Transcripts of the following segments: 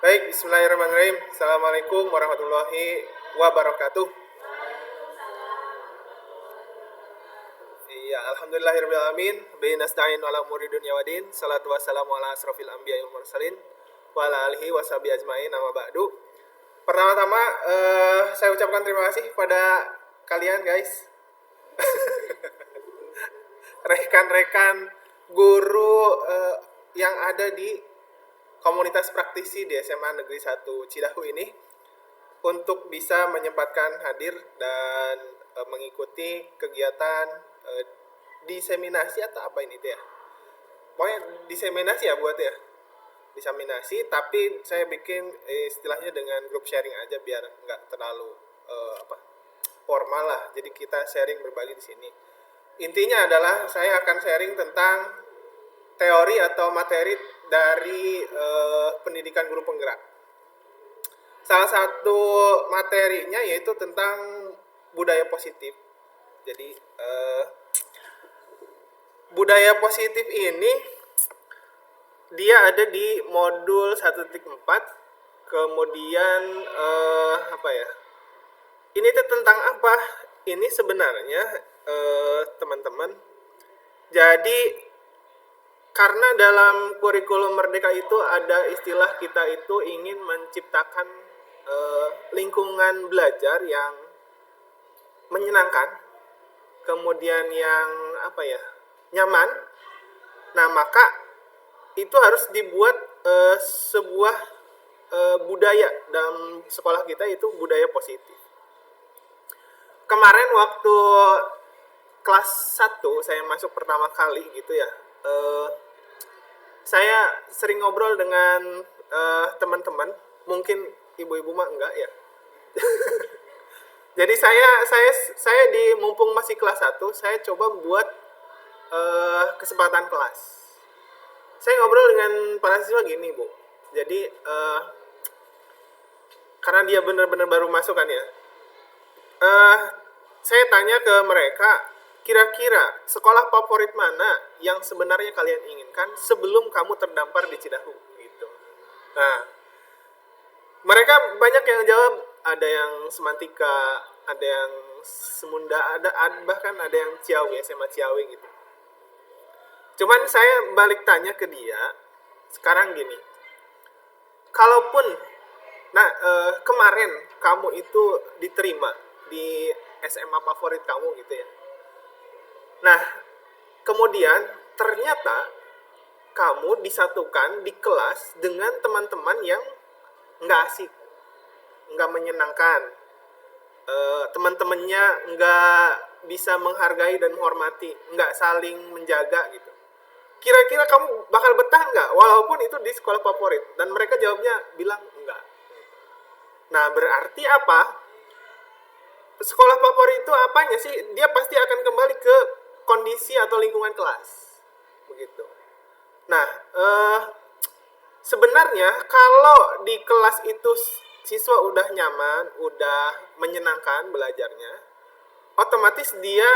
Baik, bismillahirrahmanirrahim. Assalamualaikum warahmatullahi wabarakatuh. Iya, alhamdulillahirabbil alamin. Bi nasta'in ala umuri dunya waddin. Salatu wassalamu ala asrofil anbiya'i wal mursalin wa ala alihi washabihi ajmain amma ba'du. Pertama-tama saya ucapkan terima kasih pada kalian guys. Rekan-rekan guru yang ada di komunitas praktisi di SMA Negeri 1 Cidahu ini untuk bisa menyempatkan hadir dan mengikuti kegiatan diseminasi atau apa ini tuh ya. Pokoknya diseminasi ya buat ya. Diseminasi tapi saya bikin istilahnya dengan grup sharing aja biar nggak terlalu formal lah. Jadi kita sharing berbagi di sini. Intinya adalah saya akan sharing tentang teori atau materi dari pendidikan guru penggerak. Salah satu materinya yaitu tentang budaya positif. Jadi budaya positif ini dia ada di modul 1.4. Kemudian apa ya? Ini tuh tentang apa? Ini sebenarnya teman-teman. Jadi karena dalam kurikulum Merdeka itu ada istilah kita itu ingin menciptakan lingkungan belajar yang menyenangkan, kemudian yang nyaman. Nah, maka itu harus dibuat sebuah budaya dalam sekolah kita, itu budaya positif. Kemarin waktu kelas 1 saya masuk pertama kali gitu ya, saya sering ngobrol dengan teman-teman, mungkin ibu-ibu mah enggak ya. Jadi saya di mumpung masih kelas 1, saya coba buat kesempatan kelas. Saya ngobrol dengan para siswa gini, Bu. Jadi karena dia benar-benar baru masuk kan ya. Saya tanya ke mereka, kira-kira sekolah favorit mana yang sebenarnya kalian inginkan sebelum kamu terdampar di Cidahu gitu. Nah, mereka banyak yang jawab, ada yang Semantika, ada yang Semunda, bahkan ada yang Ciawi, SMA Ciawi gitu. Cuman saya balik tanya ke dia, sekarang gini, kalaupun, kemarin kamu itu diterima di SMA favorit kamu gitu ya. Nah, kemudian ternyata kamu disatukan di kelas dengan teman-teman yang nggak asik, nggak menyenangkan, teman-temannya nggak bisa menghargai dan menghormati, nggak saling menjaga gitu. Kira-kira kamu bakal betah nggak walaupun itu di sekolah favorit? Dan mereka jawabnya bilang enggak. Nah, berarti apa? Sekolah favorit itu apanya sih? Dia pasti akan kembali ke kondisi atau lingkungan kelas. Begitu. Nah, sebenarnya kalau di kelas itu siswa udah nyaman, udah menyenangkan belajarnya, otomatis dia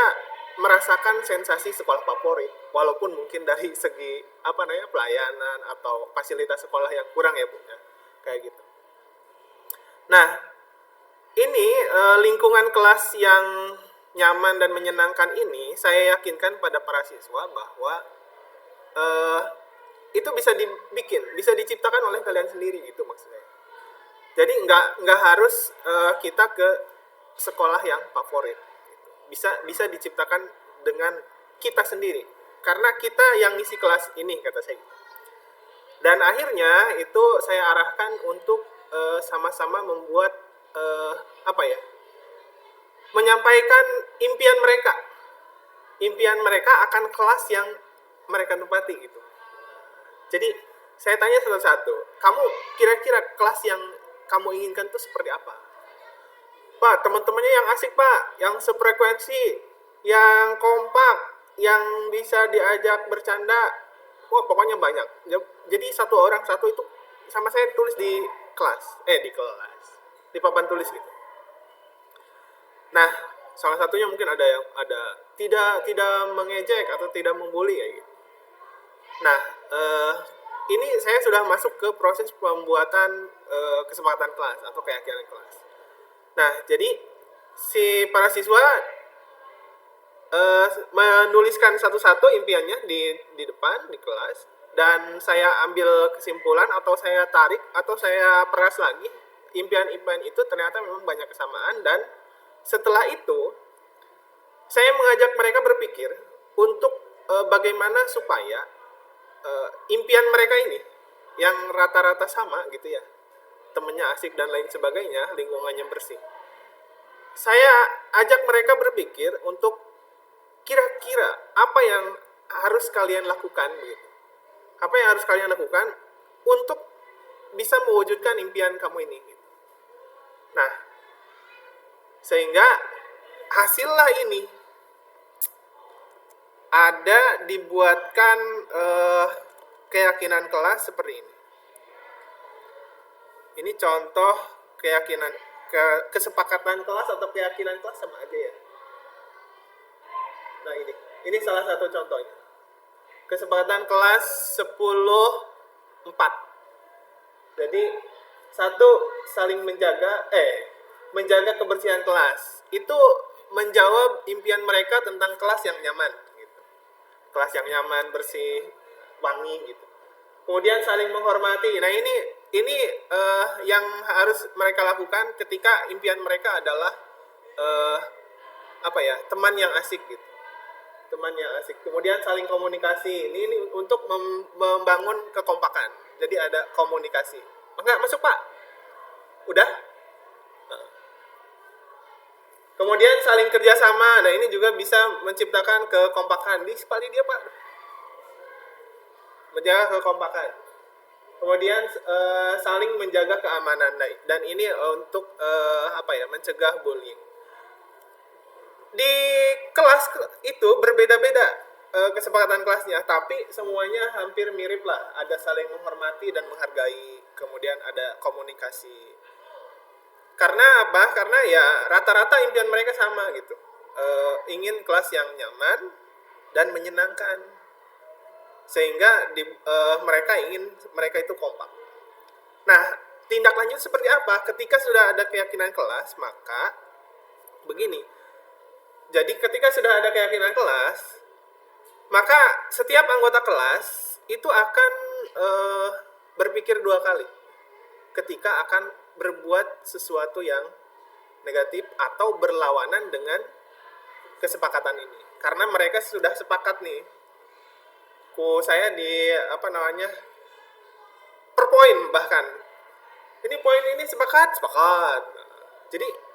merasakan sensasi sekolah favorit, walaupun mungkin dari segi pelayanan atau fasilitas sekolah yang kurang ya Bu ya, kayak gitu. Nah, ini lingkungan kelas yang nyaman dan menyenangkan ini saya yakinkan pada para siswa bahwa itu bisa dibikin, bisa diciptakan oleh kalian sendiri gitu maksudnya. Jadi nggak harus kita ke sekolah yang favorit. Bisa diciptakan dengan kita sendiri, karena kita yang ngisi kelas ini kata saya. Dan akhirnya itu saya arahkan untuk sama-sama membuat menyampaikan impian mereka akan kelas yang mereka tempati gitu. Jadi saya tanya satu-satu, kamu kira-kira kelas yang kamu inginkan itu seperti apa? Pak, teman-temannya yang asik Pak, yang sefrekuensi, yang kompak, yang bisa diajak bercanda. Wah, pokoknya banyak. Jadi satu orang satu itu sama saya tulis di kelas, di papan tulis gitu. Nah, salah satunya mungkin ada yang tidak mengejek atau tidak membuli kayak gitu. Nah, ini saya sudah masuk ke proses pembuatan kesepakatan kelas atau keyakinan kelas. Nah, jadi si para siswa menuliskan satu-satu impiannya di depan di kelas, dan saya ambil kesimpulan atau saya tarik atau saya peras lagi impian-impian itu ternyata memang banyak kesamaan, dan setelah itu saya mengajak mereka berpikir untuk bagaimana supaya impian mereka ini yang rata-rata sama gitu ya, temennya asik dan lain sebagainya, lingkungannya bersih. Saya ajak mereka berpikir untuk kira-kira apa yang harus kalian lakukan begitu. Apa yang harus kalian lakukan untuk bisa mewujudkan impian kamu ini gitu. Nah, sehingga hasillah ini ada dibuatkan keyakinan kelas seperti ini. Ini contoh keyakinan kesepakatan kelas atau keyakinan kelas sama aja ya. Nah, ini salah satu contohnya. Kesepakatan kelas 10-4. Jadi satu, saling menjaga kebersihan kelas. Itu menjawab impian mereka tentang kelas yang nyaman gitu. Kelas yang nyaman, bersih, wangi gitu. Kemudian saling menghormati. Nah, ini yang harus mereka lakukan ketika impian mereka adalah teman yang asik gitu. Teman yang asik. Kemudian saling komunikasi. Ini untuk membangun kekompakan. Jadi ada komunikasi. Enggak, masuk Pak. Udah? Kemudian saling kerjasama. Nah, ini juga bisa menciptakan kekompakan. Pak dia Pak. Menjaga kekompakan. Kemudian saling menjaga keamanan. Dan ini untuk mencegah bullying. Di kelas itu berbeda-beda kesepakatan kelasnya, tapi semuanya hampir mirip lah. Ada saling menghormati dan menghargai, kemudian ada komunikasi. Karena apa? Karena ya rata-rata impian mereka sama gitu. Ingin kelas yang nyaman dan menyenangkan, sehingga mereka itu kompak. Nah, tindak lanjut seperti apa? Ketika sudah ada keyakinan kelas, maka begini. Jadi ketika sudah ada keyakinan kelas, maka setiap anggota kelas itu akan berpikir 2 kali ketika akan berbuat sesuatu yang negatif atau berlawanan dengan kesepakatan ini. Karena mereka sudah sepakat nih. Saya per poin bahkan. Ini poin ini sepakat. Jadi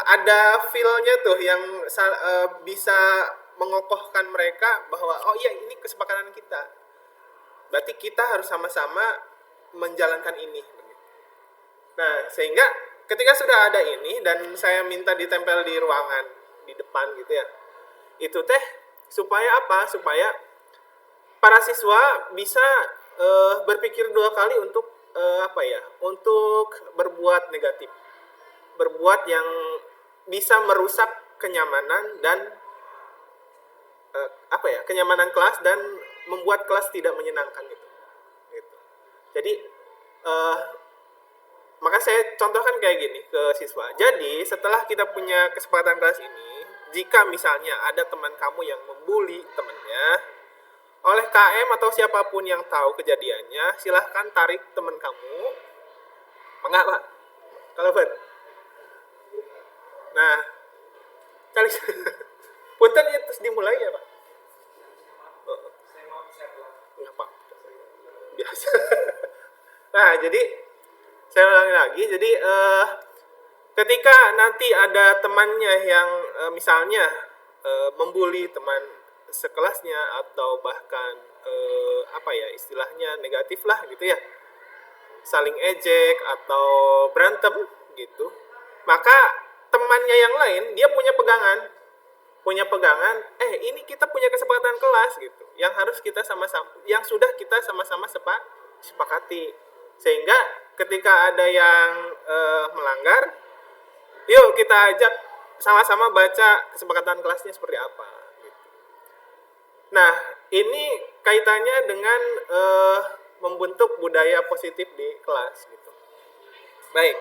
ada feel-nya tuh yang bisa mengokohkan mereka bahwa oh iya, ini kesepakatan kita. Berarti kita harus sama-sama menjalankan ini. Nah, sehingga ketika sudah ada ini dan saya minta ditempel di ruangan di depan gitu ya. Itu supaya apa? Supaya para siswa bisa berpikir 2 kali untuk untuk berbuat negatif. Berbuat yang bisa merusak kenyamanan dan kenyamanan kelas dan membuat kelas tidak menyenangkan gitu. Jadi maka saya contohkan kayak gini ke siswa. Jadi setelah kita punya kesepakatan kelas ini, jika misalnya ada teman kamu yang membuli temannya, oleh KM atau siapapun yang tahu kejadiannya, silahkan tarik teman kamu. Enggak Pak? Kalau nah, kali punten ya, terus dimulai ya Pak. Saya mau enggak Pak. Biasa. Nah, jadi saya ulangi lagi. Jadi ketika nanti ada temannya yang misalnya membuli teman sekelasnya atau bahkan istilahnya negatif lah gitu ya, saling ejek atau berantem gitu, maka temannya yang lain dia punya pegangan, ini kita punya kesepakatan kelas gitu, yang harus kita yang sudah kita sama-sama sepakati, sehingga ketika ada yang melanggar, yuk kita ajak sama-sama baca kesepakatan kelasnya seperti apa gitu. Nah, ini kaitannya dengan membentuk budaya positif di kelas gitu. Baik,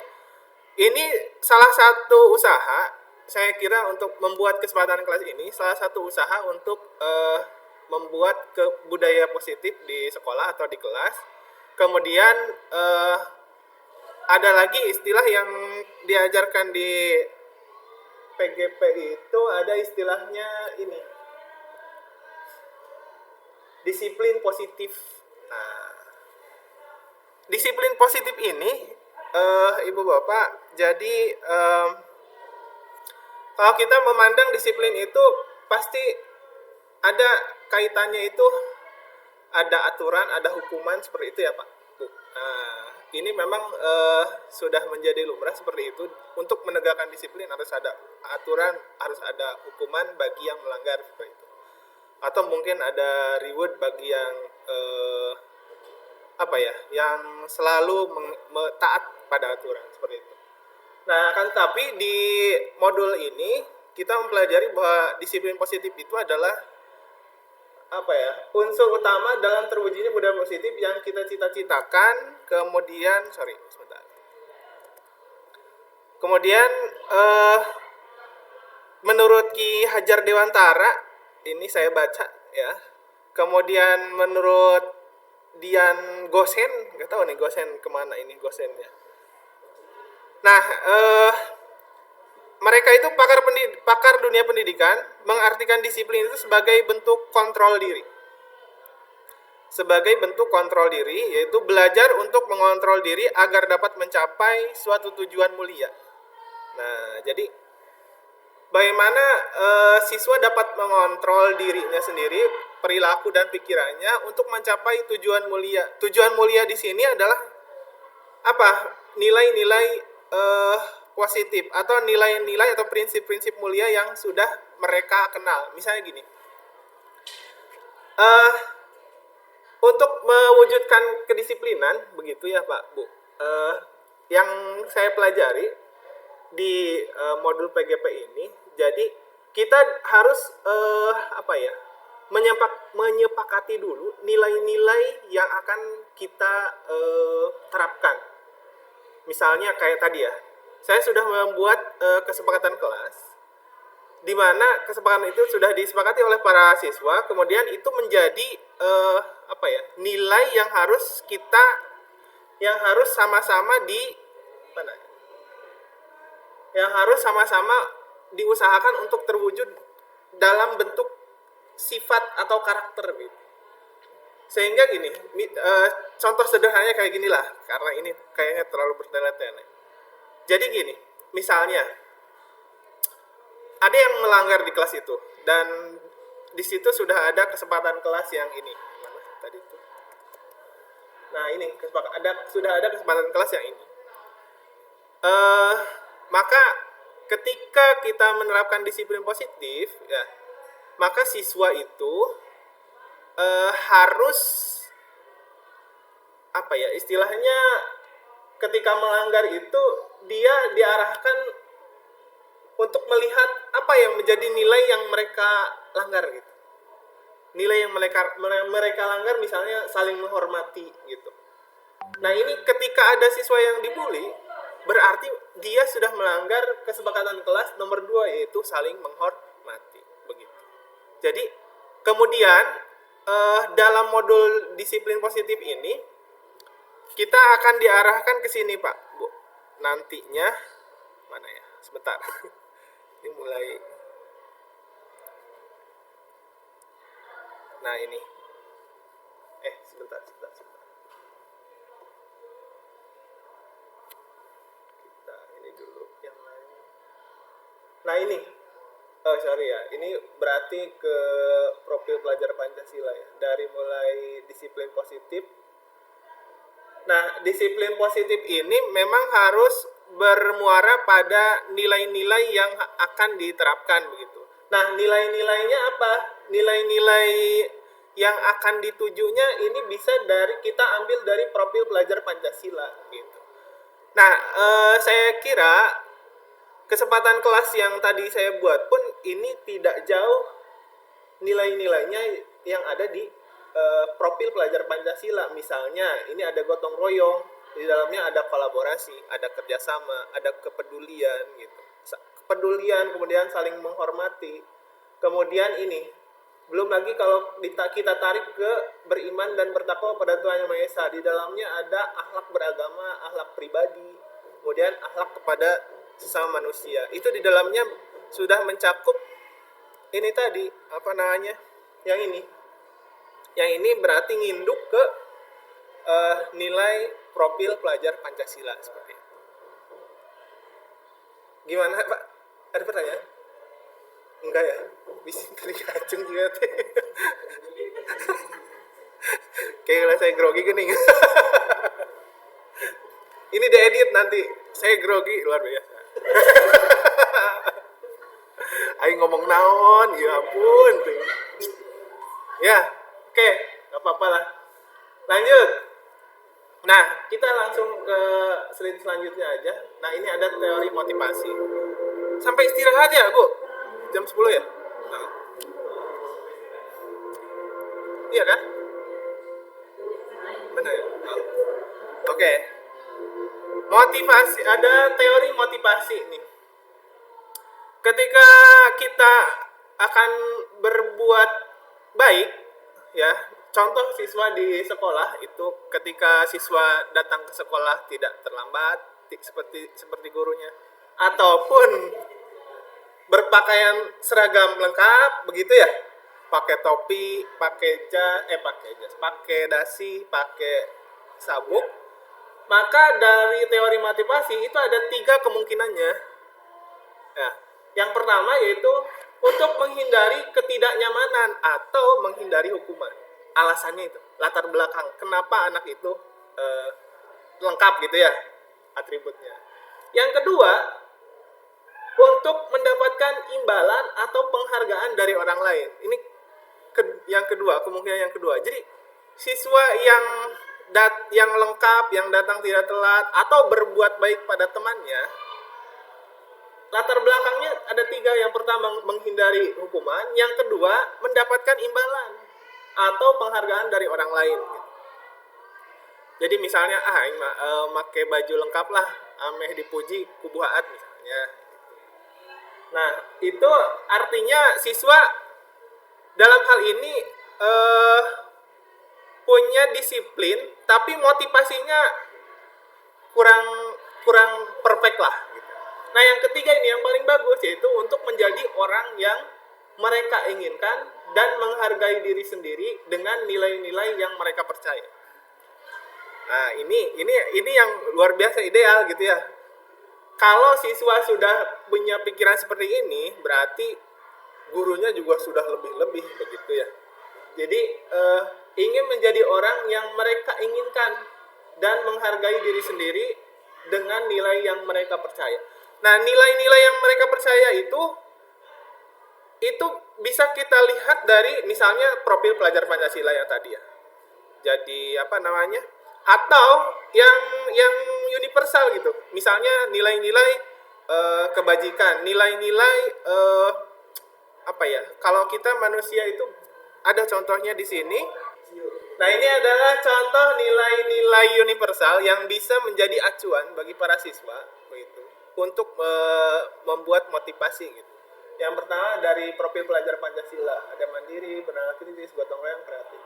ini salah satu usaha saya kira untuk membuat kesempatan kelas ini, salah satu usaha untuk membuat budaya positif di sekolah atau di kelas. Kemudian ada lagi istilah yang diajarkan di PGP itu, ada istilahnya ini, disiplin positif. Nah, disiplin positif ini, Ibu Bapak, jadi kalau kita memandang disiplin itu pasti ada kaitannya, itu ada aturan, ada hukuman, seperti itu ya Pak. Nah, ini memang sudah menjadi lumrah seperti itu. Untuk menegakkan disiplin harus ada aturan, harus ada hukuman bagi yang melanggar, seperti itu. Atau mungkin ada reward bagi yang yang selalu taat pada aturan, seperti itu. Nah, kan tapi di modul ini kita mempelajari bahwa disiplin positif itu adalah unsur utama dalam terwujudnya budaya positif yang kita cita-citakan. Kemudian menurut Ki Hajar Dewantara, ini saya baca ya. Kemudian menurut Dian Gosen, nggak tahu nih Gosen kemana ini Gosennya. Nah, mereka itu pakar dunia pendidikan mengartikan disiplin itu sebagai bentuk kontrol diri. Sebagai bentuk kontrol diri, yaitu belajar untuk mengontrol diri agar dapat mencapai suatu tujuan mulia. Nah, jadi bagaimana siswa dapat mengontrol dirinya sendiri, perilaku dan pikirannya untuk mencapai tujuan mulia. Tujuan mulia di sini adalah apa? Nilai-nilai positif atau nilai-nilai atau prinsip-prinsip mulia yang sudah mereka kenal. Misalnya gini, untuk mewujudkan kedisiplinan, begitu ya Pak Bu, yang saya pelajari di modul PGP ini, jadi kita harus menyepakati dulu nilai-nilai yang akan kita terapkan. Misalnya kayak tadi ya, saya sudah membuat kesepakatan kelas, di mana kesepakatan itu sudah disepakati oleh para siswa. Kemudian itu menjadi nilai yang harus sama-sama diusahakan untuk terwujud dalam bentuk sifat atau karakter gitu. Sehingga gini, contoh sederhananya kayak gini lah, karena ini kayaknya terlalu bertele-tele. Jadi gini, misalnya ada yang melanggar di kelas itu, dan di situ sudah ada kesempatan kelas yang ini. Mana tadi itu? Nah ini, sudah ada kesempatan kelas yang ini. Maka ketika kita menerapkan disiplin positif, ya, maka siswa itu harus istilahnya ketika melanggar itu dia diarahkan untuk melihat apa yang menjadi nilai yang mereka langgar gitu. Nilai yang mereka langgar misalnya saling menghormati gitu. Nah ini ketika ada siswa yang dibully, berarti dia sudah melanggar kesepakatan kelas nomor 2, yaitu saling menghormati, begitu. Jadi kemudian dalam modul disiplin positif ini kita akan diarahkan ke sini Pak Bu. Nantinya mana ya? Sebentar. Ini mulai. Nah ini. Sebentar. Kita ini dulu yang lain. Nah ini. Ini berarti ke profil pelajar Pancasila ya. Dari mulai disiplin positif. Nah, disiplin positif ini memang harus bermuara pada nilai-nilai yang akan diterapkan begitu. Nah, nilai-nilainya apa? Nilai-nilai yang akan ditujunya ini bisa kita ambil dari profil pelajar Pancasila gitu. Nah, saya kira kesempatan kelas yang tadi saya buat pun ini tidak jauh nilai-nilainya yang ada di profil pelajar Pancasila. Misalnya ini ada gotong royong, di dalamnya ada kolaborasi, ada kerjasama, ada kepedulian gitu. Kepedulian, kemudian saling menghormati. Kemudian ini, belum lagi kalau kita tarik ke beriman dan bertakwa pada Tuhan Yang Maha Esa. Di dalamnya ada akhlak beragama, akhlak pribadi, kemudian akhlak kepada sesama manusia. Itu di dalamnya sudah mencakup ini tadi, apa namanya, yang ini. Yang ini berarti nginduk ke nilai profil pelajar Pancasila seperti itu. Gimana Pak? Ada pertanyaan? Enggak ya? Bisa tadi kacung juga teh. Kayaknya saya grogi gini. Ini diedit nanti. Saya grogi luar biasa. Ayo ngomong naon, ya ampun. Ya, oke, gak apa-apa lah. Lanjut. Nah, kita langsung ke slide selanjutnya aja. Nah, ini ada teori motivasi. Sampai istirahat ya, Bu? Jam 10 ya? Nah. Iya kan? Benar ya? Oh. Oke. Motivasi, ada teori motivasi nih. Ketika kita akan berbuat baik, ya, contoh siswa di sekolah itu ketika siswa datang ke sekolah tidak terlambat seperti gurunya, ataupun berpakaian seragam lengkap begitu ya, pakai topi, pakai jas, pakai dasi, pakai sabuk, maka dari teori motivasi itu ada 3 kemungkinannya. Ya, yang pertama yaitu untuk menghindari ketidaknyamanan atau menghindari hukuman. Alasannya itu, latar belakang kenapa anak itu lengkap gitu ya atributnya. Yang kedua, untuk mendapatkan imbalan atau penghargaan dari orang lain. Ini yang kedua, kemungkinan yang kedua. Jadi siswa yang lengkap, yang datang tidak telat atau berbuat baik pada temannya, latar belakangnya ada 3. Yang pertama menghindari hukuman, yang kedua mendapatkan imbalan atau penghargaan dari orang lain. Jadi misalnya pakai baju lengkap lah, ameh dipuji kubuhaat misalnya. Nah, itu artinya siswa dalam hal ini punya disiplin, tapi motivasinya kurang perfect lah. Nah, yang ketiga ini yang paling bagus, yaitu untuk menjadi orang yang mereka inginkan dan menghargai diri sendiri dengan nilai-nilai yang mereka percaya. Nah, ini yang luar biasa ideal gitu ya. Kalau siswa sudah punya pikiran seperti ini, berarti gurunya juga sudah lebih-lebih begitu ya. Jadi ingin menjadi orang yang mereka inginkan dan menghargai diri sendiri dengan nilai yang mereka percaya. Nah, nilai-nilai yang mereka percaya itu bisa kita lihat dari misalnya profil pelajar Pancasila yang tadi ya. Jadi atau yang universal gitu. Misalnya nilai-nilai kebajikan, nilai-nilai kalau kita manusia itu ada contohnya di sini. Nah, ini adalah contoh nilai-nilai universal yang bisa menjadi acuan bagi para siswa begitu untuk membuat motivasi gitu. Yang pertama dari profil pelajar Pancasila, ada mandiri, bernama kritis, gotong royong, kreatif.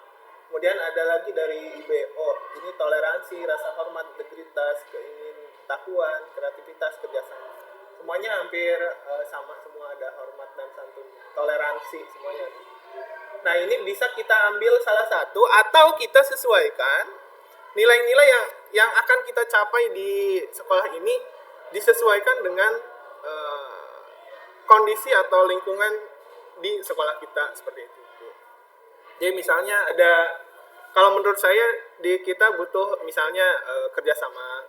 Kemudian ada lagi dari IBO, ini toleransi, rasa hormat, integritas, keingintahuan, kreativitas, kerjasama. Semuanya hampir sama, semua ada hormat dan santun, toleransi semuanya. Nah, ini bisa kita ambil salah satu atau kita sesuaikan nilai-nilai yang akan kita capai di sekolah ini disesuaikan dengan kondisi atau lingkungan di sekolah kita seperti itu. Jadi misalnya kalau menurut saya kita butuh misalnya kerjasama,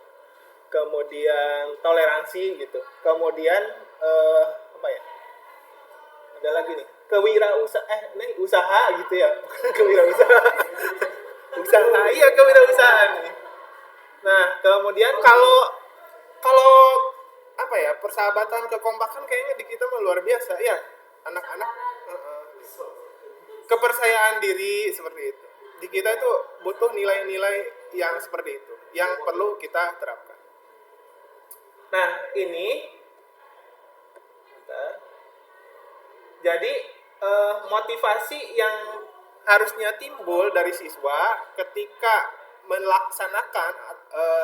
kemudian toleransi gitu, kemudian ada lagi nih usaha gitu ya, kewirausahaan, kewirausahaan nih. Nah, kemudian kalau persahabatan, kekompakan kayaknya di kita luar biasa ya, anak-anak kepercayaan diri seperti itu. di kita itu butuh nilai-nilai yang seperti itu yang perlu kita terapkan. Nah, ini bentar. Jadi motivasi yang harusnya timbul dari siswa ketika melaksanakan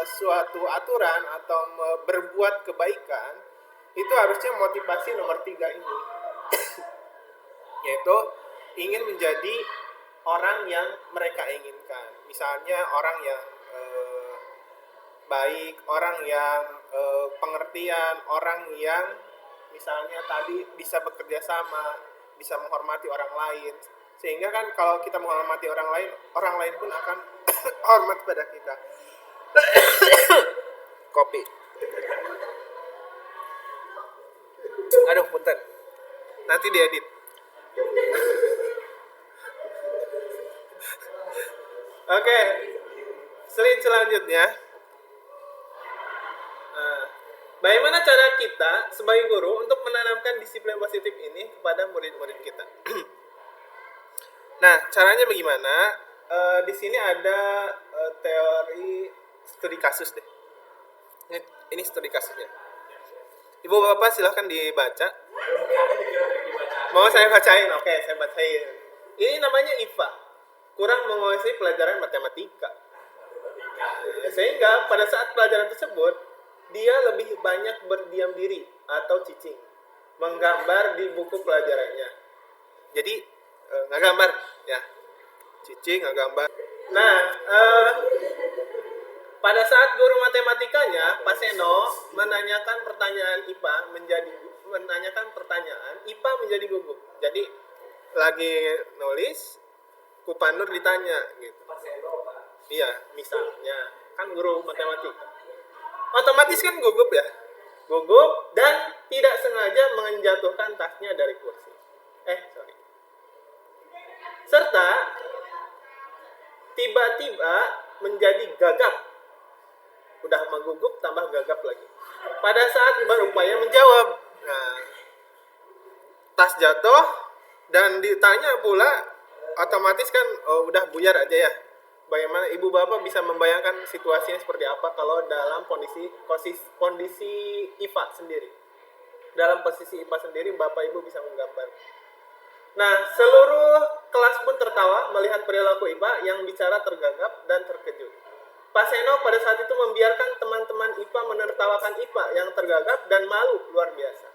suatu aturan atau berbuat kebaikan itu harusnya motivasi nomor 3 ini, yaitu ingin menjadi orang yang mereka inginkan. Misalnya orang yang baik, orang yang pengertian, orang yang misalnya tadi bisa bekerja sama, bisa menghormati orang lain. Sehingga kan kalau kita menghormati orang lain pun akan hormat pada kita. Kopi. Aduh, punten. Nanti diedit. Oke. Slide selanjutnya. Bagaimana cara kita sebagai guru untuk menanamkan disiplin positif ini kepada murid-murid kita? Nah, caranya bagaimana? Di sini ada teori studi kasus deh. Ini studi kasusnya. Ibu bapak silahkan dibaca. Mau saya bacain? Oke, saya bacain. Ini namanya IPA, kurang menguasai pelajaran matematika. Sehingga pada saat pelajaran tersebut dia lebih banyak berdiam diri atau cicing, menggambar di buku pelajarannya. Jadi nggak gambar ya, cicing nggak gambar. Nah, pada saat guru matematikanya Pak Seno menanyakan pertanyaan IPA menjadi gugup. Jadi lagi nulis, Kupanur ditanya gitu. Pak Seno, Pak. Iya, misalnya kan guru matematika. Otomatis kan gugup ya, gugup dan tidak sengaja menjatuhkan tasnya dari kursi. Serta tiba-tiba menjadi gagap. Udah menggugup tambah gagap lagi. Pada saat berupaya menjawab, nah, tas jatuh dan ditanya pula, otomatis kan udah buyar aja ya. Bagaimana ibu bapak bisa membayangkan situasinya seperti apa kalau dalam kondisi IPA sendiri. Dalam posisi IPA sendiri bapak ibu bisa menggambar. Nah, seluruh kelas pun tertawa melihat perilaku IPA yang bicara tergagap dan terkejut. Pak Seno pada saat itu membiarkan teman-teman IPA menertawakan IPA yang tergagap dan malu luar biasa.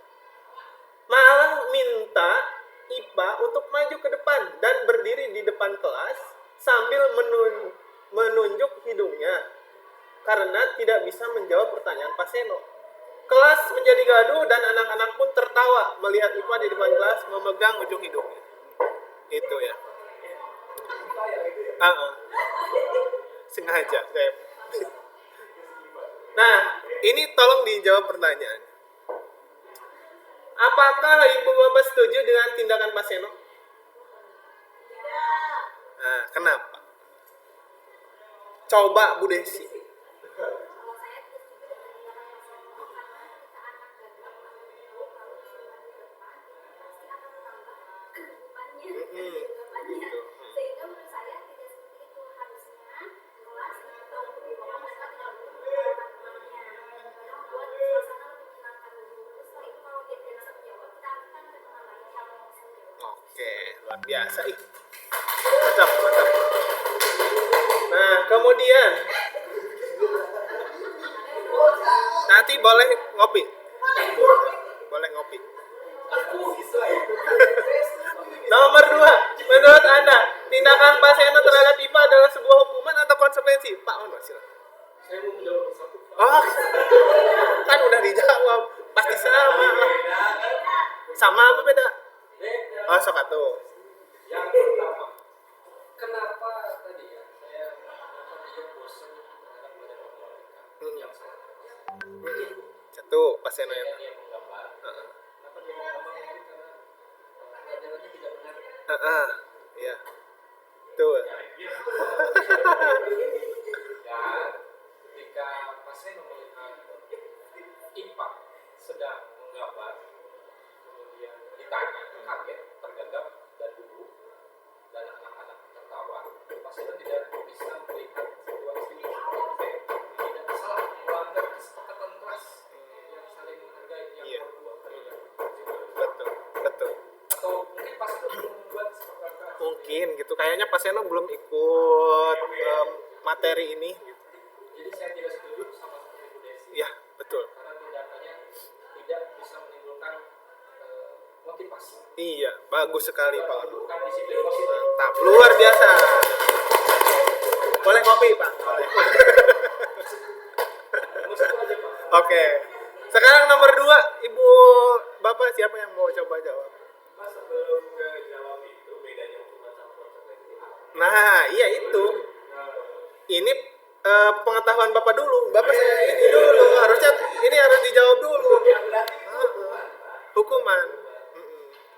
Malah minta IPA untuk maju ke depan dan berdiri di depan kelas sambil menunjuk hidungnya karena tidak bisa menjawab pertanyaan Pak Seno. Kelas menjadi gaduh dan anak-anak pun tertawa melihat IPA di depan kelas memegang ujung hidungnya. Itu ya. Sengaja. Nah, ini tolong dijawab pertanyaan. Apakah ibu bapak setuju dengan tindakan Pak Seno? Nah, kenapa? Coba Bu Desi. Oke, luar biasa. Mantap. Nah, kemudian nanti boleh ngopi. Nomor 2, menurut Anda, tindakan Pak Seno terhadap IPA adalah sebuah hukuman atau konsekuensi? Pak Ono, silakan. Saya mau menjawab satu. Oh, kan udah dijawab. Pasti sama. Sama apa beda? Oh, sok atuh. Yang pertama, kenapa tadi ya saya bosan terhadap pelajaran matematika yang satu Pak Seno yang menggambar. Kenapa dia menggambar mungkin karena pelajarannya tidak benar. Iya. Betul. Dan ketika Pak Seno melihat IPA sedang menggambar, kemudian ditanya, kaget, tergagap dan gugup, dan anak-anak tertawa, Pak Seno mungkin gitu. Kayaknya Pak Seno belum ikut materi ini. Gitu. Jadi saya tidak setuju sama seperti Bu Desi. Ya, betul. Karena tindakannya tidak bisa menimbulkan motivasi. Iya, bagus sekali Pak. Bukan disiplin positif. Mantap, luar biasa. Boleh kopi Pak? Boleh. Oke. Sekarang nomor 2, Ibu Bapak siapa yang mau coba jawab? Mas, sebelum ke jawab itu bedanya hukuman sama konsekuensi apa? Nah, iya itu. Ini pengetahuan Bapak dulu. Bapak saya ini dulu. Harusnya ini harus dijawab dulu. Berarti itu hukuman, Pak. Hukuman.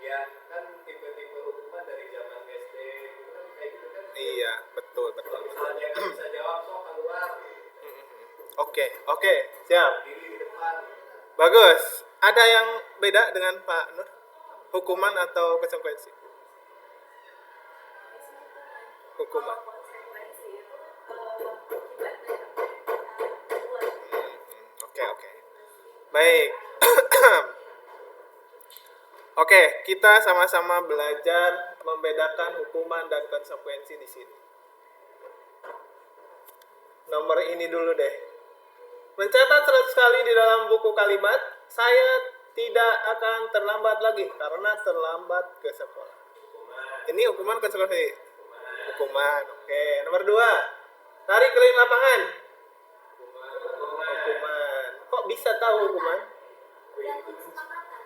Ya, kan tipe-tipe hukuman dari zaman SD itu kan kayak gitu kan. Iya, betul. Misalnya nggak bisa jawab, sok keluar. Oke, siap. Diri di depan. Bagus. Ada yang beda dengan Pak Nur? Hukuman atau konsekuensi? Hukuman. Oke. Baik. Oke, kita sama-sama belajar membedakan hukuman dan konsekuensi di sini. Nomor ini dulu deh. Mencatat 100 kali di dalam buku kalimat, saya tidak akan terlambat lagi karena terlambat ke sekolah. Ini hukuman konsekuensi. Hukuman. Oke. Nomor 2. Lari keliling lapangan. Hukuman. Kok bisa tahu hukuman? Tergantung kesepakatan.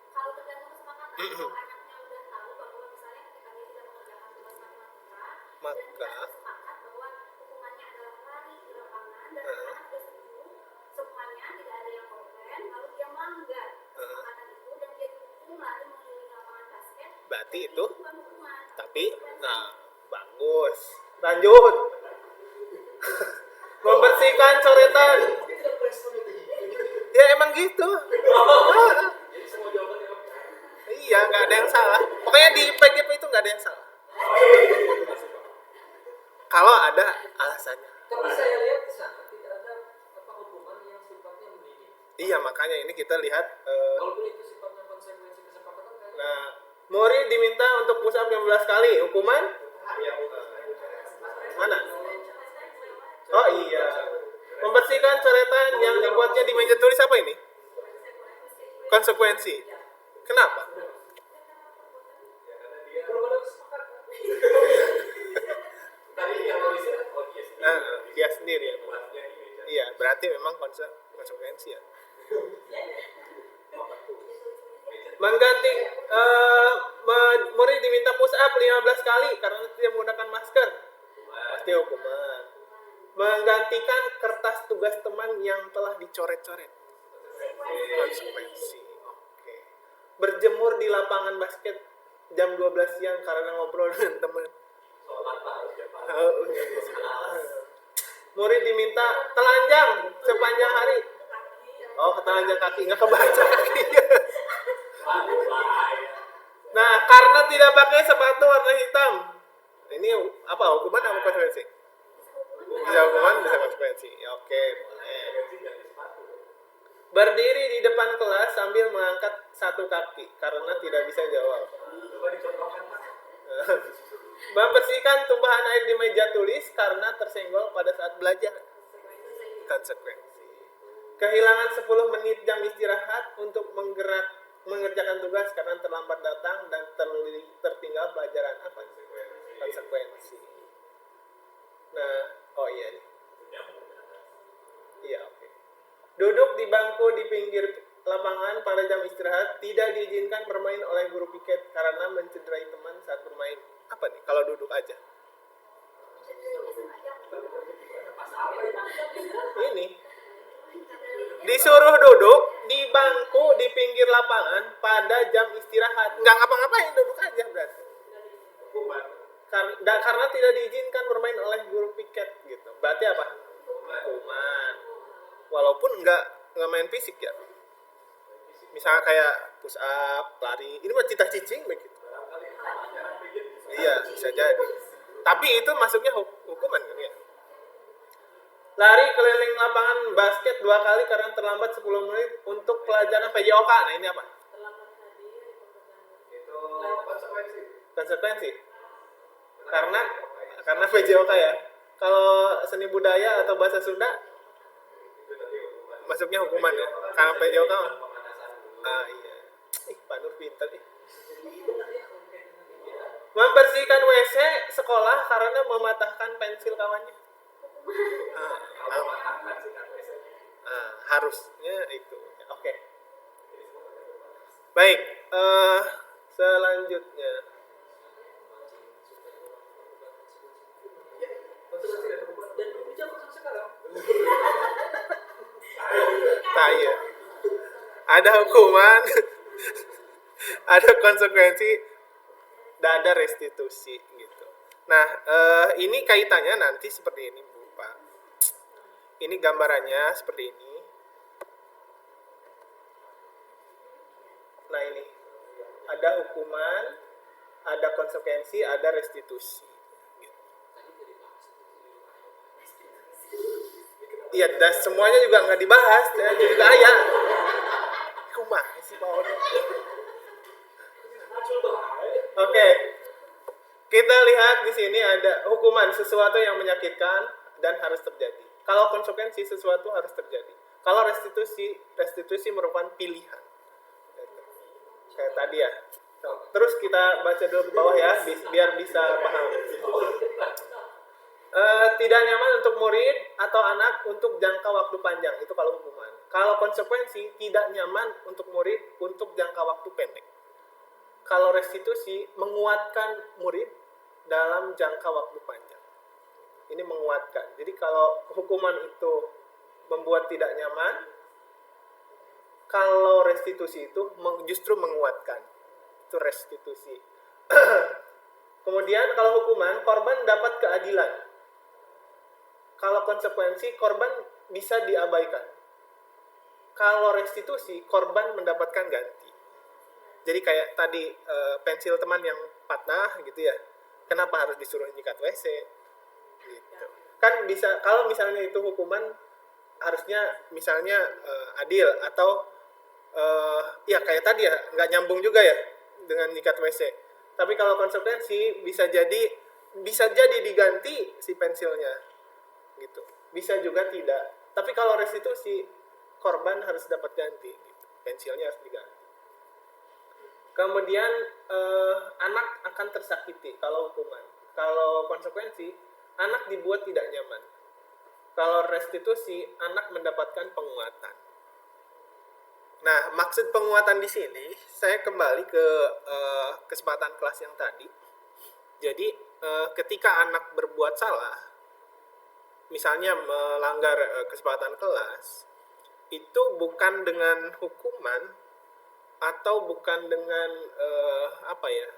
Kalau tergantung kesepakatan, kalau anaknya udah tahu bahwa misalnya ketika dia tidak mengerjakan tugas matematika, dan kita sepakat bahwa hukumannya adalah lari di lapangan, dan anak sudah setuju, semuanya tidak ada yang komplain, lalu dia melanggar kesepakatan itu dan dia dihukum lari mengelilingi lapangan basket. Berarti itu bukan hukuman. tapi bagus. Lanjut. Membersihkan coretan. Ya emang gitu. Jadi semua jawabannya apa? Iya, nggak ada yang salah. Pokoknya di PGP itu nggak ada yang salah. Kalau ada alasannya. Tapi saya lihat di sana tidak ada hukuman yang sifatnya mendidik. Iya, makanya ini kita lihat. Walaupun itu sifatnya konsekuensi kesepakatan kan. Nah, murid diminta untuk push up 15 kali. Hukuman? Mana? Oh iya. Membersihkan coretan yang dibuatnya di meja tulis apa ini? Konsekuensi. Kenapa? Belum ada kesepakatan. Tadi yang nulisnya Dia sendiri ya. buatnya di meja. Iya, berarti memang konsekuensi ya. Mengganti murid diminta push up 15 kali karena tidak menggunakan masker. Pasti hukuman. Menggantikan kertas tugas teman yang telah dicoret-coret. Konsekuensi. Oke. Berjemur di lapangan basket jam 12 siang karena ngobrol dengan teman. Murid diminta telanjang sepanjang hari. Oh, telanjang kaki, nggak kebaca kakinya. Nah, karena tidak pakai sepatu warna hitam. Ini apa? Hukuman apa konsekuensi? Bisa hukuman, bisa konsekuensi. Ya, oke, boleh. Berdiri di depan kelas sambil mengangkat satu kaki karena tidak bisa jawab. Membersihkan tumpahan air di meja tulis karena tersenggol pada saat belajar. Konsekuensi. Kehilangan 10 menit jam istirahat untuk mengerjakan tugas karena terlambat datang dan tertinggal pelajaran apa? Konsekuensi. Nah, oh iya nih. Iya, oke. Duduk di bangku di pinggir lapangan pada jam istirahat tidak diizinkan bermain oleh guru piket karena mencederai teman saat bermain. Apa nih kalau duduk aja? Ini disuruh duduk di bangku di pinggir lapangan pada jam istirahat. Nggak ngapa-ngapain, duduk aja berarti. Karena tidak diizinkan bermain oleh guru piket gitu. Berarti apa? Hukuman. Walaupun nggak main fisik ya. Misalnya kayak push up, lari. Ini mah cicing begitu. Iya, bisa jadi. Tapi itu masuknya hukuman kan ya. Lari keliling lapangan basket 2 kali karena terlambat 10 menit untuk pelajaran PJOK. Nah, ini apa? Itu konsekuensi. Konsekuensi. Karena PJOK ya. Kalau seni budaya atau bahasa Sunda itu nanti hukuman. masuknya hukuman ya. Karena PJOK mah. Pemanasan dulu. Iya. Pak Nur pintar ih. Membersihkan WC sekolah karena mematahkan pensil kawannya. Kalau makan sih kan biasanya. Harusnya itu. Oke. Baik. Selanjutnya. Konsekuensi dan hukuman dan belum dijawab sampai sekarang. Iya. Ada hukuman, ada konsekuensi, dan ada restitusi gitu. Nah, ini kaitannya nanti seperti ini, Bu, Pak. Ini gambarannya seperti ini. Nah, ini ada hukuman, ada konsekuensi, ada restitusi. Gitu. Iya, dan semuanya juga nggak dibahas, ya, juga ya. Kumaha sih Pak Ono? Oke. Kita lihat di sini ada hukuman sesuatu yang menyakitkan dan harus terjadi. Kalau konsekuensi sesuatu harus terjadi. Kalau restitusi merupakan pilihan. Kayak tadi ya. Terus kita baca dulu ke bawah ya, biar bisa paham. Tidak nyaman untuk murid atau anak untuk jangka waktu panjang, itu kalau hukuman. Kalau konsekuensi, tidak nyaman untuk murid untuk jangka waktu pendek. Kalau restitusi, menguatkan murid dalam jangka waktu panjang. Ini menguatkan. Jadi kalau hukuman itu membuat tidak nyaman, kalau restitusi itu justru menguatkan. Itu restitusi. Kemudian kalau hukuman, korban dapat keadilan. Kalau konsekuensi, korban bisa diabaikan. Kalau restitusi, korban mendapatkan ganti. Jadi kayak tadi pensil teman yang patah gitu ya. Kenapa harus disuruh nyikat WC? Gitu. Kan bisa, kalau misalnya itu hukuman harusnya misalnya adil atau ya kayak tadi ya, nggak nyambung juga ya dengan nyikat WC. Tapi kalau konsekuensi bisa jadi diganti si pensilnya. Gitu. Bisa juga tidak. Tapi kalau restitusi, korban harus dapat ganti gitu. Pensilnya harus diganti. Kemudian anak akan tersakiti kalau hukuman. Kalau konsekuensi, anak dibuat tidak nyaman. Kalau restitusi, anak mendapatkan penguatan. Nah, maksud penguatan di sini, saya kembali ke kesempatan kelas yang tadi. Jadi, ketika anak berbuat salah, misalnya melanggar kesepakatan kelas, itu bukan dengan hukuman atau bukan dengan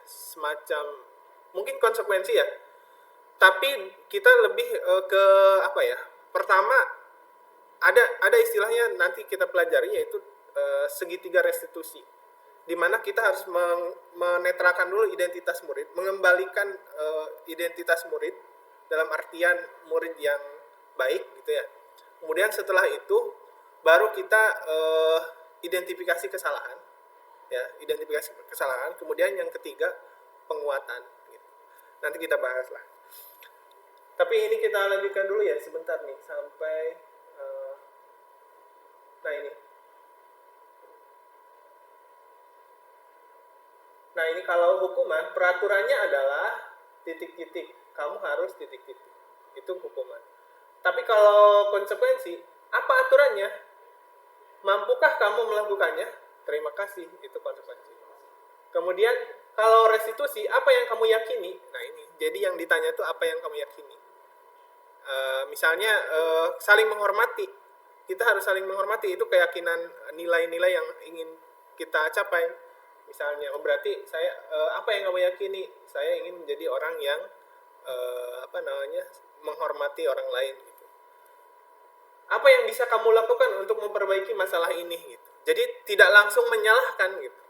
semacam mungkin konsekuensi ya, tapi kita lebih ke pertama ada istilahnya nanti kita pelajari, yaitu segitiga restitusi, di mana kita harus menetralkan dulu identitas murid, mengembalikan identitas murid dalam artian murid yang baik gitu ya. Kemudian setelah itu baru kita identifikasi kesalahan, ya, identifikasi kesalahan. Kemudian yang ketiga penguatan. Gitu. Nanti kita bahas lah. Tapi ini kita lanjutkan dulu ya sebentar nih sampai nah ini. Nah ini kalau hukuman peraturannya adalah titik-titik. Kamu harus titik-titik. Itu hukuman. Tapi kalau konsekuensi, apa aturannya? Mampukah kamu melakukannya? Terima kasih, itu konsekuensi. Kemudian, kalau restitusi, apa yang kamu yakini? Nah ini, jadi yang ditanya itu apa yang kamu yakini. Misalnya, saling menghormati. Kita harus saling menghormati, itu keyakinan nilai-nilai yang ingin kita capai. Misalnya, berarti saya apa yang kamu yakini? Saya ingin menjadi orang yang menghormati orang lain gitu. Apa yang bisa kamu lakukan untuk memperbaiki masalah ini gitu. Jadi tidak langsung menyalahkan gitu.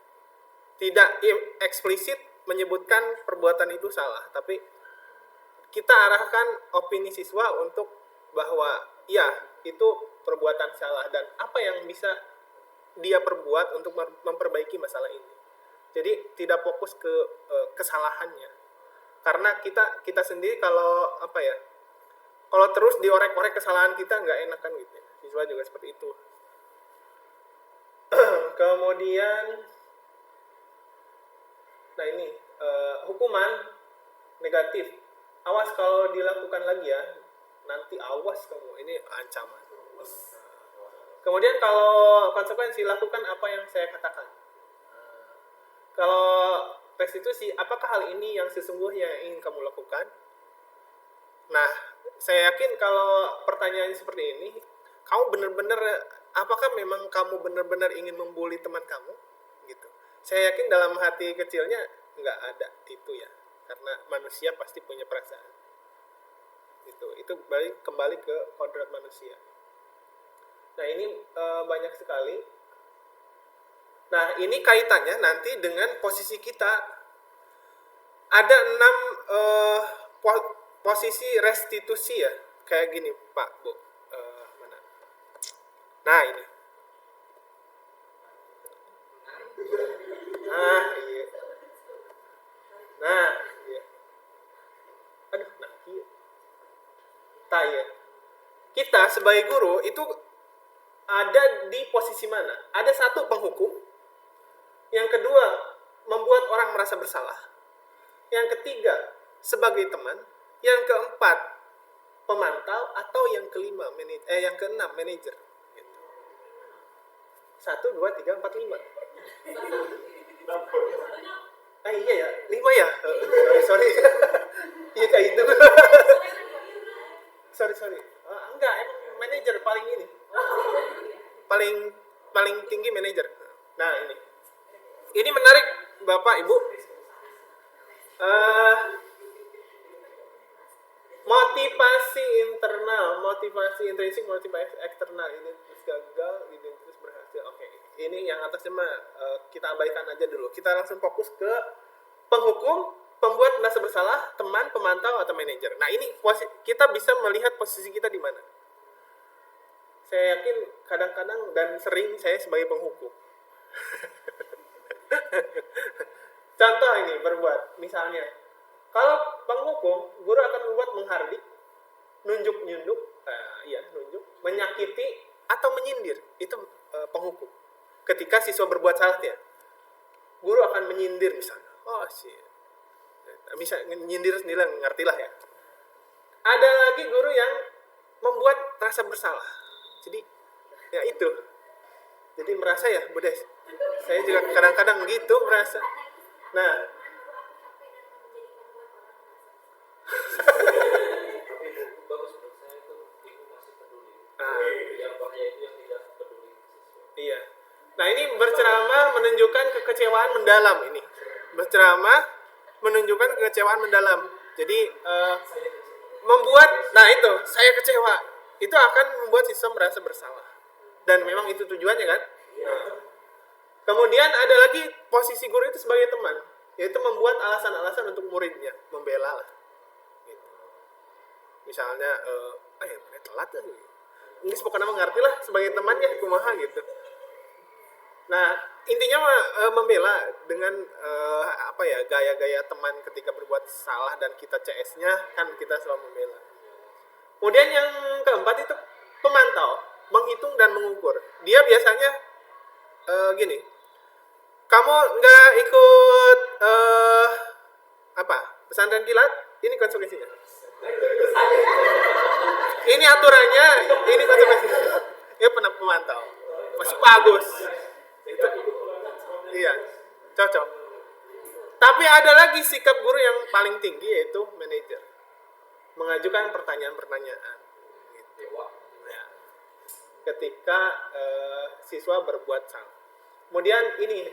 Tidak eksplisit menyebutkan perbuatan itu salah, tapi kita arahkan opini siswa untuk bahwa ya itu perbuatan salah dan apa yang bisa dia perbuat untuk memperbaiki masalah ini. Jadi tidak fokus ke kesalahannya. Karena kita sendiri kalau apa ya, kalau terus diorek-orek kesalahan kita nggak enak kan gitu. Siswa juga seperti itu. Kemudian, nah ini hukuman negatif. Awas kalau dilakukan lagi ya, nanti awas kamu, ini ancaman. Kemudian kalau konsekuensi, lakukan apa yang saya katakan. Kalau restitusi, apakah hal ini yang sesungguhnya yang ingin kamu lakukan? Nah, saya yakin kalau pertanyaan seperti ini, kamu benar-benar, apakah memang kamu benar-benar ingin membuli teman kamu? Gitu. Saya yakin dalam hati kecilnya nggak ada itu ya, karena manusia pasti punya perasaan. Itu kembali ke kodrat manusia. Nah ini banyak sekali. Nah ini kaitannya nanti dengan posisi kita. Ada 6 posisi restitusi ya, kayak gini Pak Bu. Mana? Nah ini. Nah iya. Nah iya. Aduh, nah iya. Ya. Kita sebagai guru itu ada di posisi mana? Ada satu, penghukum. Yang kedua, membuat orang merasa bersalah. Yang ketiga, sebagai teman. Yang keempat, pemantau. Atau yang kelima, yang keenam, manajer. 1, 2, 3, 4, 5. Iya ya, 5 ya. Sorry. Iya kayak itu. Sorry. Enggak, emang manajer paling ini. Paling tinggi manajer. Nah, ini. Ini menarik Bapak Ibu. Motivasi internal, motivasi intrinsik, motivasi eksternal, identitas gagal, identitas berhasil. Oke, ini yang atasnya mah kita abaikan aja dulu. Kita langsung fokus ke penghukum, pembuat merasa bersalah, teman, pemantau, atau manajer. Nah ini kita bisa melihat posisi kita di mana. Saya yakin kadang-kadang dan sering saya sebagai penghukum. Contoh ini berbuat, misalnya, kalau penghukum, guru akan membuat menghardik, nunjuk, menyakiti, atau menyindir. Itu penghukum. Ketika siswa berbuat salah ya, guru akan menyindir misalnya. Oh sih, bisa menyindir sendiri, ngerti lah ya. Ada lagi guru yang membuat rasa bersalah. Jadi, ya itu. Jadi merasa ya, Bu Des. Saya juga kadang-kadang gitu merasa. Nah, bagus menurut saya itu ibu masih peduli. Nah. Yang bahaya itu yang tidak peduli siswa. Iya. Nah ini berceramah menunjukkan kekecewaan mendalam ini. Berceramah menunjukkan kekecewaan mendalam. Jadi membuat, nah itu, saya kecewa. Itu akan membuat siswa merasa bersalah. Dan memang itu tujuannya kan. Nah. Kemudian ada lagi posisi guru itu sebagai teman, yaitu membuat alasan-alasan untuk muridnya, membela lah. Gitu. Misalnya, mana telat lah. Ini pokoknya mengerti lah sebagai temannya, kumaha gitu. Nah, intinya membela dengan gaya-gaya teman ketika berbuat salah dan kita CS-nya kan kita selalu membela. Kemudian yang keempat itu pemantau, menghitung dan mengukur. Dia biasanya gini, kamu nggak ikut pesantren kilat, ini konsekuensinya. Ini aturannya, ini konsekuensinya. Dia pernah pemantau, masih bagus. Iya, cocok. Tapi ada lagi sikap guru yang paling tinggi, yaitu manajer. Mengajukan pertanyaan-pertanyaan. Gitu. Ya. Ketika siswa berbuat salah. Kemudian ini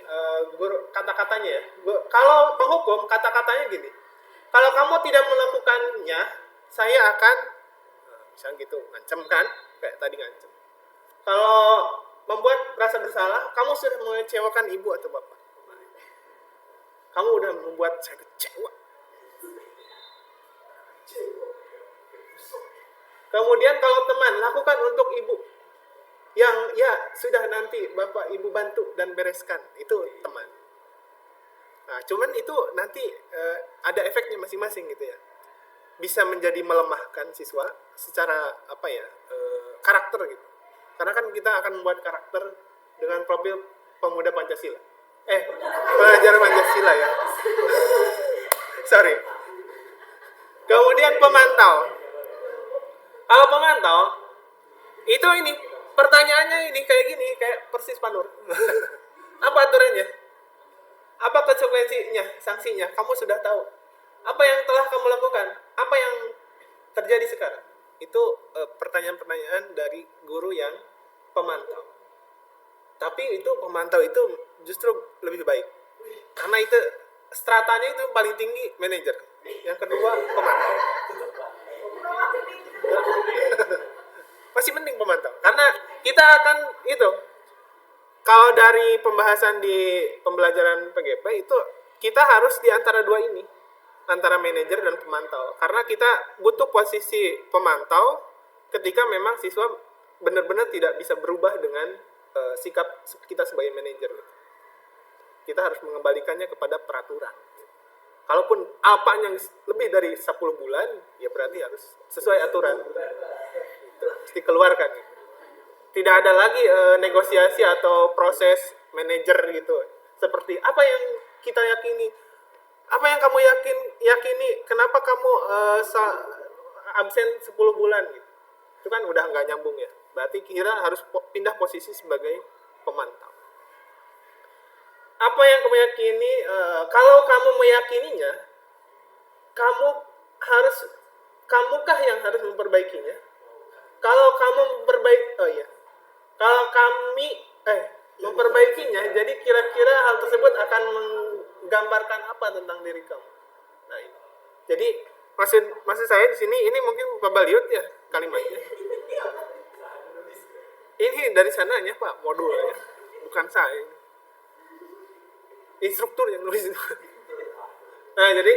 guru kata-katanya ya. Kalau penghukum kata-katanya gini. Kalau kamu tidak melakukannya, saya akan misalnya gitu, ngancem kan? Kayak tadi ngancem. Kalau membuat rasa bersalah, kamu sudah mengecewakan ibu atau bapak. Kamu udah membuat saya kecewa. Kemudian kalau teman, lakukan untuk ibu. Yang ya sudah nanti bapak ibu bantu dan bereskan. Itu teman. Nah, cuman itu nanti ada efeknya masing-masing gitu ya. Bisa menjadi melemahkan siswa secara apa ya, karakter gitu. Karena kan kita akan membuat karakter dengan profil pemuda Pancasila. Pelajar Pancasila ya. Sorry. Kemudian pemantau. Kalau pemantau itu ini pertanyaannya ini kayak gini, kayak persis Panur. Apa aturannya? Apa konsekuensinya, sanksinya? Kamu sudah tahu. Apa yang telah kamu lakukan? Apa yang terjadi sekarang? Itu pertanyaan-pertanyaan dari guru yang pemantau. Tapi itu pemantau itu justru lebih baik. Karena itu stratanya itu paling tinggi manajer. Yang kedua pemantau. Masih mending pemantau. Karena kita akan itu, kalau dari pembahasan di pembelajaran PGP itu kita harus di antara dua ini, antara manajer dan pemantau. Karena kita butuh posisi pemantau ketika memang siswa benar-benar tidak bisa berubah dengan sikap kita sebagai manajer. Kita harus mengembalikannya kepada peraturan. Kalaupun alpanya lebih dari 10 bulan, ya berarti harus sesuai aturan. Itu mesti keluarkan. Tidak ada lagi negosiasi atau proses manajer gitu. Seperti apa yang kita yakini, apa yang kamu yakini, kenapa kamu absen 10 bulan gitu. Itu kan udah nggak nyambung ya. Berarti kira harus pindah posisi sebagai pemantau. Apa yang kamu yakini, kalau kamu meyakininya, kamukah yang harus memperbaikinya? Kalau kamu kalau kami memperbaikinya, jadi kira-kira hal tersebut akan menggambarkan apa tentang diri kamu? Nah, ini. Jadi maksud saya di sini ini mungkin Pak Baliut ya kalimatnya. Ini dari sananya Pak, modulnya, bukan saya. Instruktur yang nulis itu. Nah, jadi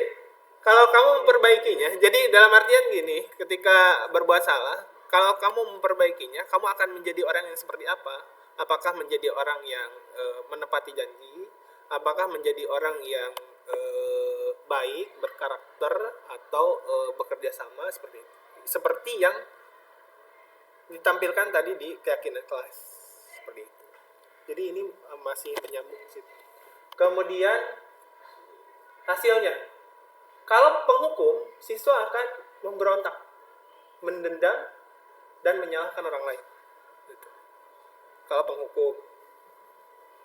kalau kamu memperbaikinya, jadi dalam artian gini, ketika berbuat salah, kalau kamu memperbaikinya, kamu akan menjadi orang yang seperti apa? Apakah menjadi orang yang menepati janji? Apakah menjadi orang yang baik, berkarakter, atau bekerja sama seperti itu? Seperti yang ditampilkan tadi di keyakinan kelas. Seperti itu. Jadi ini masih menyambung situ. Kemudian hasilnya, kalau penghukum, siswa akan memberontak, mendendam, dan menyalahkan orang lain. Gitu. Kalau penghukum.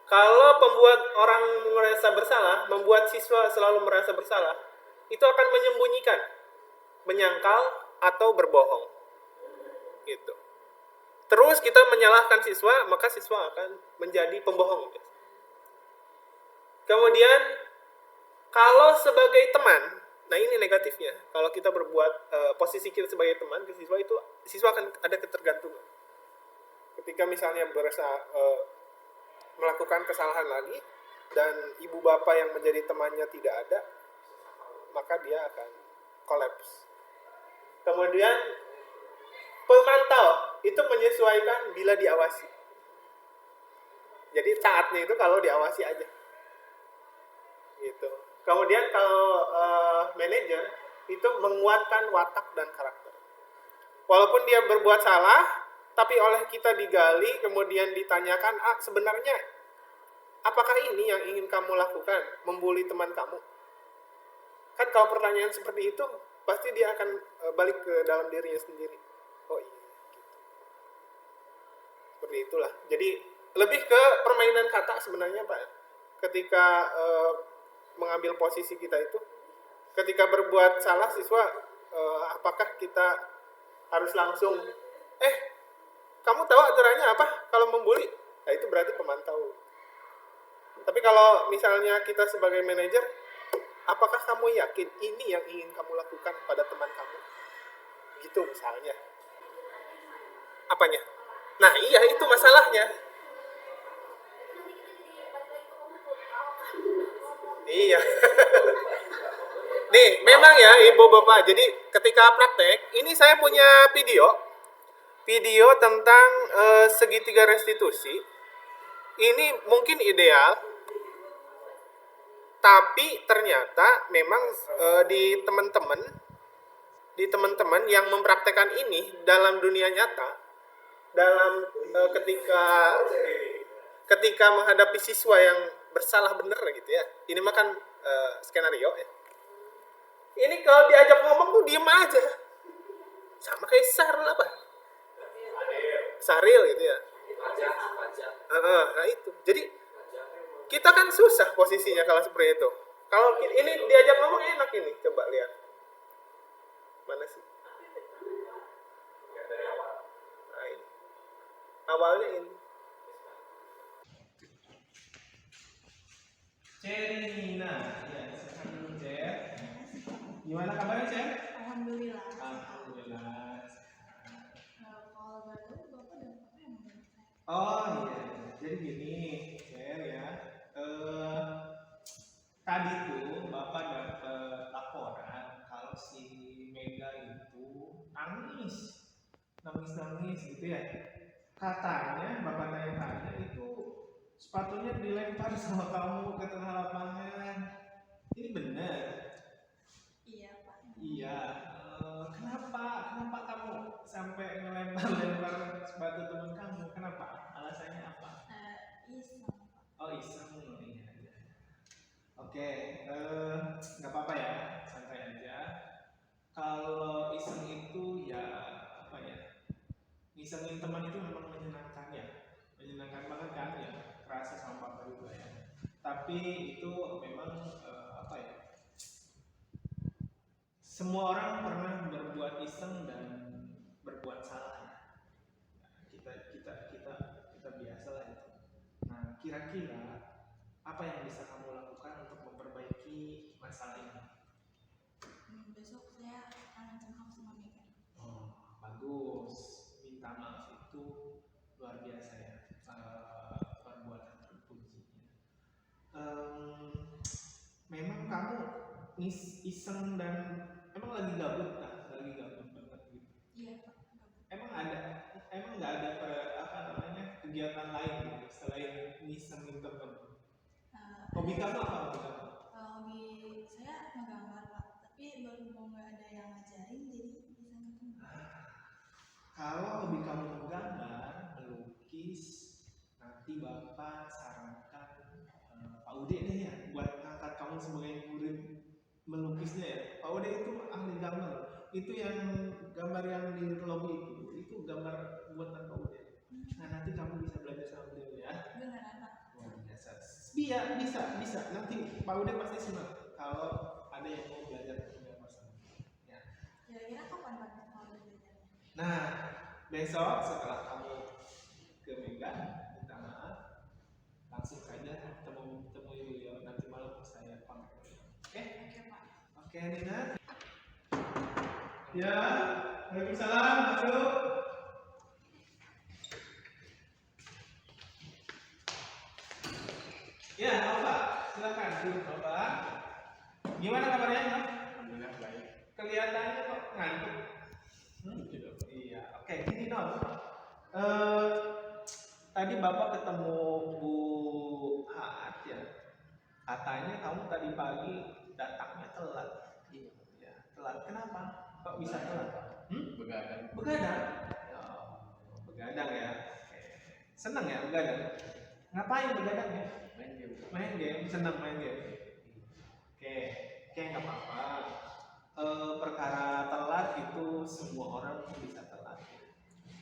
Kalau pembuat orang merasa bersalah, membuat siswa selalu merasa bersalah, itu akan menyembunyikan, menyangkal, atau berbohong. Gitu. Terus kita menyalahkan siswa, maka siswa akan menjadi pembohong. Kemudian, kalau sebagai teman, nah ini negatifnya. Kalau kita berbuat posisi kita sebagai teman ke siswa itu, siswa akan ada ketergantungan. Ketika misalnya berasa melakukan kesalahan lagi dan ibu bapak yang menjadi temannya tidak ada, maka dia akan kolaps. Kemudian pemantau itu menyesuaikan bila diawasi. Jadi taatnya itu kalau diawasi aja. Gitu. Kemudian kalau manajer itu menguatkan watak dan karakter. Walaupun dia berbuat salah, tapi oleh kita digali, kemudian ditanyakan, sebenarnya apakah ini yang ingin kamu lakukan, membuli teman kamu? Kan kalau pertanyaan seperti itu, pasti dia akan balik ke dalam dirinya sendiri. Oh iya, gitu. Seperti itulah. Jadi lebih ke permainan kata sebenarnya Pak. Ketika mengambil posisi kita itu, ketika berbuat salah siswa, apakah kita harus langsung kamu tahu aturannya apa kalau membuli? Nah, itu berarti pemantau. Tapi kalau misalnya kita sebagai manajer, apakah kamu yakin ini yang ingin kamu lakukan pada teman kamu? Gitu misalnya. Apanya? Nah iya, itu masalahnya. Iya. Nih, memang ya Ibu Bapak. Jadi ketika praktek, ini saya punya video tentang segitiga restitusi. Ini mungkin ideal. Tapi ternyata memang di teman-teman yang mempraktekkan ini dalam dunia nyata, dalam ketika menghadapi siswa yang bersalah bener gitu ya. Ini mah kan skenario ya. Ini kalau diajak ngomong tuh diem aja. Sama kayak Saril gitu ya. Nah itu. Jadi kita kan susah posisinya kalau seperti itu. Kalau ini diajak ngomong enak ini. Coba lihat. Mana sih? Nah ini. Awalnya ini. Cerina, ya sekarang Cer. Gimana kabarnya Cer? Alhamdulillah. Alhamdulillah. Kalau baru bapak dan apa yang mau? Oh iya, jadi gini Cer ya. Tadi tuh bapak dapat laporan kalau si Mega itu nangis gitu ya. Katanya bapak tanya itu sepatunya dilempar sama kamu ke tengah lapangan. Ini benar? Iya Pak. Iya. Kenapa kamu sampai ngelempar sepatu teman kamu? Kenapa? Alasannya apa? Iseng. Oh iseng. Iya. Oke, nggak apa-apa ya, santai aja. Kalau iseng itu ya apa ya? Ngisengin teman itu memang menyenangkan ya, menyenangkan banget kan ya, kerasa sama bapak juga ya. Tapi itu memang apa ya? Semua orang pernah berbuat iseng dan berbuat salah ya. Kita biasa lah itu. Nah, kira-kira apa yang bisa kamu lakukan untuk memperbaiki masalah ini? Besok saya akan cengkam sama Mega. Oh, bagus. Minta maaf itu luar biasa ya, perbuatan terpujinya. Memang kamu iseng dan emang lagi gabut banget gitu. Iya Pak. Emang nggak ada kegiatan lain gitu selain ngisengin temen. Hobi kamu apa? Hobi saya menggambar Pak, tapi baru mau nggak ada yang ngajarin jadi bisa ketemu. Kalau hobi kamu menggambar, melukis, nanti bapak sarankan Pak Ude deh ya buat ngangkat kamu sebagai murid melukisnya ya. Pak Ude itu ahli gambar. Itu yang gambar yang di lobby itu gambar buatan Pak Ude. Nah nanti kamu bisa belajar sama beliau ya. Beneran Pak? Luar biasa. Iya bisa. Nanti Pak Ude pasti senang kalau ada yang mau belajar gambar sama. Ya. Kira-kira kapan Pak mau belajarnya? Nah besok setelah kamu ke Mega minta maaf, langsung saja temui beliau, nanti malam saya kontak beliau. Oke Pak. Oke Nina. Ya, Waalaikumsalam, masuk. Ya, Bapak, silakan duduk Bapak. Gimana kabarnya, Pak? Alhamdulillah baik. Kelihatannya kok ngantuk. Iya, oke, gini Non. Tadi Bapak ketemu Bu Haat ya. Katanya kamu tadi pagi datangnya telat. Iya, telat. Kenapa? Kok bisa telat? Begadang. Oh, begadang ya. Oke. Seneng ya begadang? Ngapain begadang ya? Main game. Seneng main game. Oke, nggak apa-apa. Perkara telat itu semua orang bisa telat.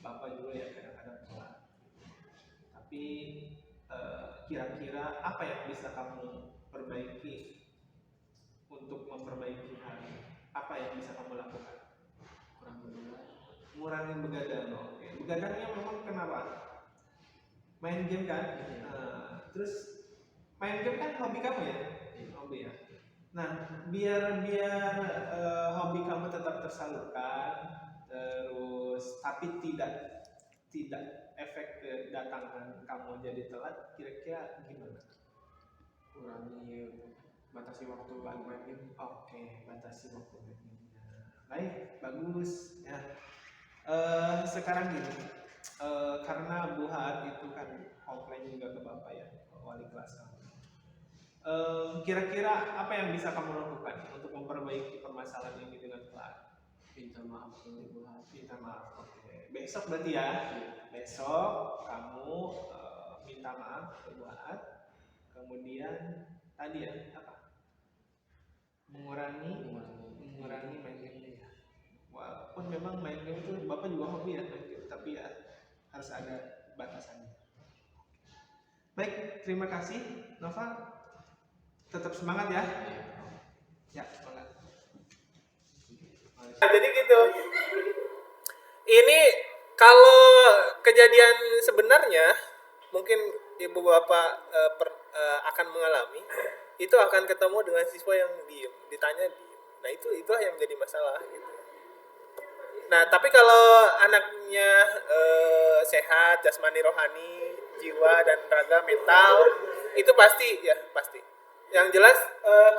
Bapak juga ya kadang-kadang telat. Tapi kira-kira apa yang bisa kamu perbaiki untuk memperbaiki hal ini? Apa yang bisa kamu lakukan? Ngurangin begadang. Oke. Begadangnya memang kenapa? Main game kan? Terus main game kan hobi kamu ya? Hobi ya. Nah, biar hobi kamu tetap tersalurkan, terus tapi tidak efek kedatangan kamu jadi telat, kira-kira gimana? Kurangi batasi waktu main game. Oke, batasi waktu main game. Baik, bagus ya. Sekarang gini, karena Bu Had itu kan komplain juga ke Bapak ya, wali kelas kamu. Kira-kira apa yang bisa kamu lakukan untuk memperbaiki permasalahan ini dengan pelan? Minta maaf dulu buat Minta maaf. Oke. Besok berarti ya. Besok kamu minta maaf ke Buat. Kemudian tadi ya apa? Mengurangi main game ya. Walaupun memang main game itu Bapak juga hobi ya main game, tapi ya harus ada batasannya. Baik, terima kasih Nova. Tetap semangat ya. Ya, semangat. Nah, jadi gitu. Ini kalau kejadian sebenarnya mungkin ibu bapak akan mengalami, itu akan ketemu dengan siswa yang diem, ditanya diem. Nah itulah yang menjadi masalah. Gitu. Nah tapi kalau anaknya sehat, jasmani, rohani, jiwa dan raga, mental, itu pasti ya pasti. Yang jelas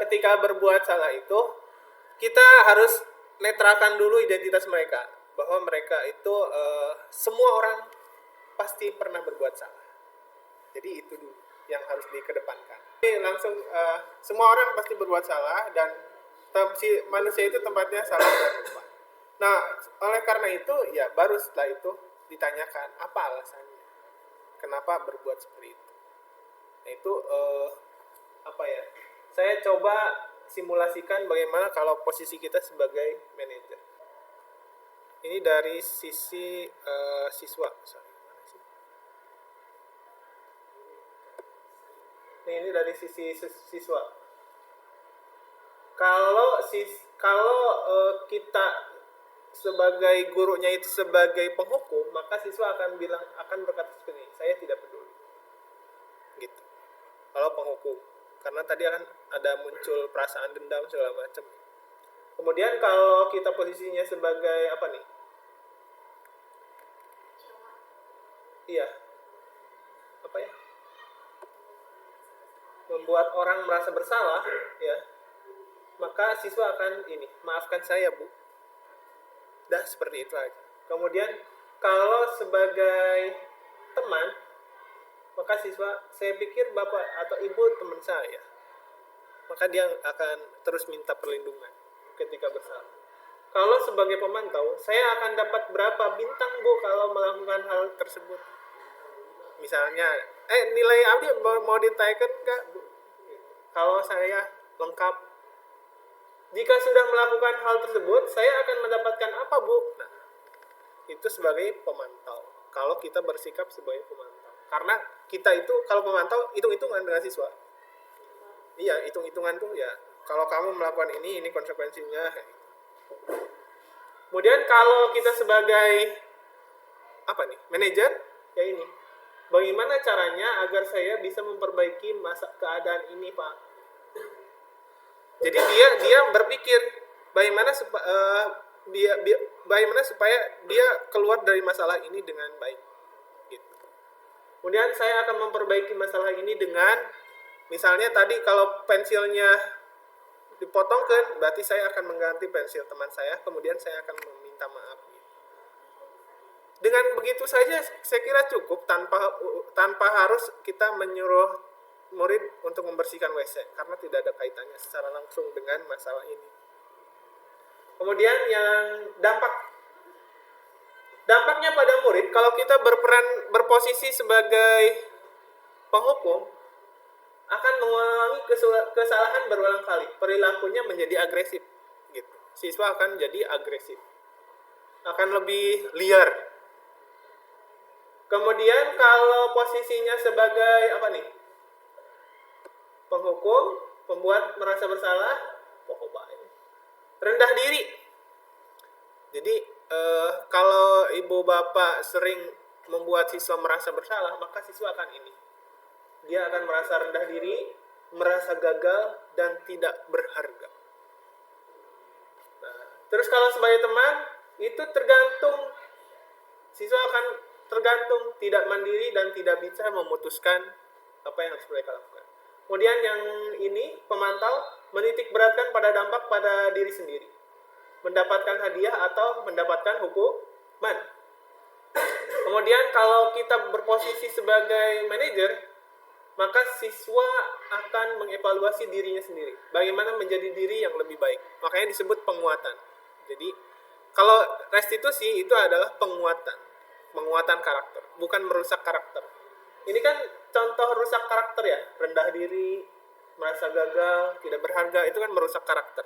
ketika berbuat salah itu kita harus netralkan dulu identitas mereka, bahwa mereka itu semua orang pasti pernah berbuat salah. Jadi itu dulu yang harus dikedepankan. Ini langsung semua orang pasti berbuat salah dan si manusia itu tempatnya salah dan lupa. Nah, oleh karena itu ya baru setelah itu ditanyakan apa alasannya, kenapa berbuat seperti itu. Nah itu apa ya? Saya coba simulasikan bagaimana kalau posisi kita sebagai manajer. Ini dari sisi siswa. Ini dari sisi siswa. Kalau kita sebagai gurunya itu sebagai penghukum, maka siswa akan berkata seperti ini, saya tidak peduli. Gitu. Kalau penghukum, karena tadi akan ada muncul perasaan dendam segala macam. Kemudian kalau kita posisinya sebagai apa nih? Iya. Apa ya? Membuat orang merasa bersalah, ya, maka siswa akan ini, maafkan saya Bu, dah seperti itu aja. Kemudian kalau sebagai teman, maka siswa, saya pikir bapak atau ibu teman saya, maka dia akan terus minta perlindungan ketika bersalah. Kalau sebagai pemantau, saya akan dapat berapa bintang Bu kalau melakukan hal tersebut. Misalnya, nilai Abdi mau ditaikkan enggak Bu? Kalau saya lengkap. Jika sudah melakukan hal tersebut, saya akan mendapatkan apa Bu? Nah, itu sebagai pemantau. Kalau kita bersikap sebagai pemantau. Karena kita itu, kalau pemantau, hitung-hitungan dengan siswa. Iya, hitung-hitungan tuh ya, kalau kamu melakukan ini konsekuensinya. Kemudian kalau kita sebagai, apa nih, manajer, ya ini. Bagaimana caranya agar saya bisa memperbaiki keadaan ini, Pak? Jadi dia berpikir bagaimana supaya dia keluar dari masalah ini dengan baik. Gitu. Kemudian saya akan memperbaiki masalah ini dengan, misalnya tadi kalau pensilnya dipotongkan, berarti saya akan mengganti pensil teman saya, kemudian saya akan meminta maaf. Dengan begitu saja saya kira cukup tanpa harus kita menyuruh murid untuk membersihkan WC karena tidak ada kaitannya secara langsung dengan masalah ini. Kemudian yang dampaknya pada murid, kalau kita berposisi sebagai penghukum, akan mengulangi kesalahan berulang kali. Perilakunya menjadi agresif, gitu. Siswa akan jadi agresif, akan lebih liar. Kemudian kalau posisinya sebagai apa nih? Penghukum, pembuat merasa bersalah, rendah diri. Jadi kalau ibu bapak sering membuat siswa merasa bersalah, maka siswa akan ini. Dia akan merasa rendah diri, merasa gagal, dan tidak berharga. Nah, terus kalau sebagai teman, itu tergantung, siswa akan tergantung, tidak mandiri dan tidak bisa memutuskan apa yang harus mereka lakukan. Kemudian yang ini, pemantau, menitik beratkan pada dampak pada diri sendiri. Mendapatkan hadiah atau mendapatkan hukuman. Kemudian kalau kita berposisi sebagai manajer, maka siswa akan mengevaluasi dirinya sendiri. Bagaimana menjadi diri yang lebih baik. Makanya disebut penguatan. Jadi, kalau restitusi itu adalah penguatan karakter, bukan merusak karakter. Ini kan contoh rusak karakter ya, rendah diri, merasa gagal, tidak berharga, itu kan merusak karakter.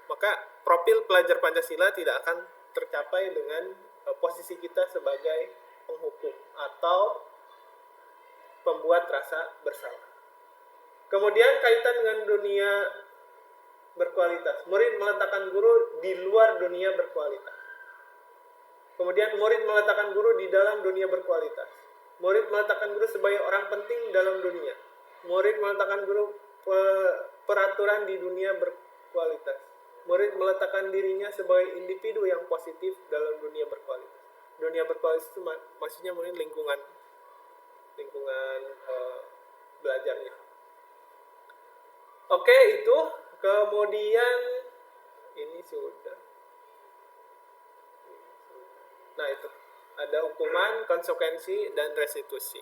Maka profil pelajar Pancasila tidak akan tercapai dengan posisi kita sebagai penghukum atau pembuat rasa bersalah. Kemudian kaitan dengan dunia berkualitas. Murid meletakkan guru di luar dunia berkualitas. Kemudian murid meletakkan guru di dalam dunia berkualitas. Murid meletakkan guru sebagai orang penting dalam dunia. Murid meletakkan guru peraturan di dunia berkualitas. Murid meletakkan dirinya sebagai individu yang positif dalam dunia berkualitas. Dunia berkualitas itu maksudnya mungkin lingkungan belajarnya. Oke, itu. Kemudian ini sudah. Nah, itu. Ada hukuman, konsekuensi, dan restitusi.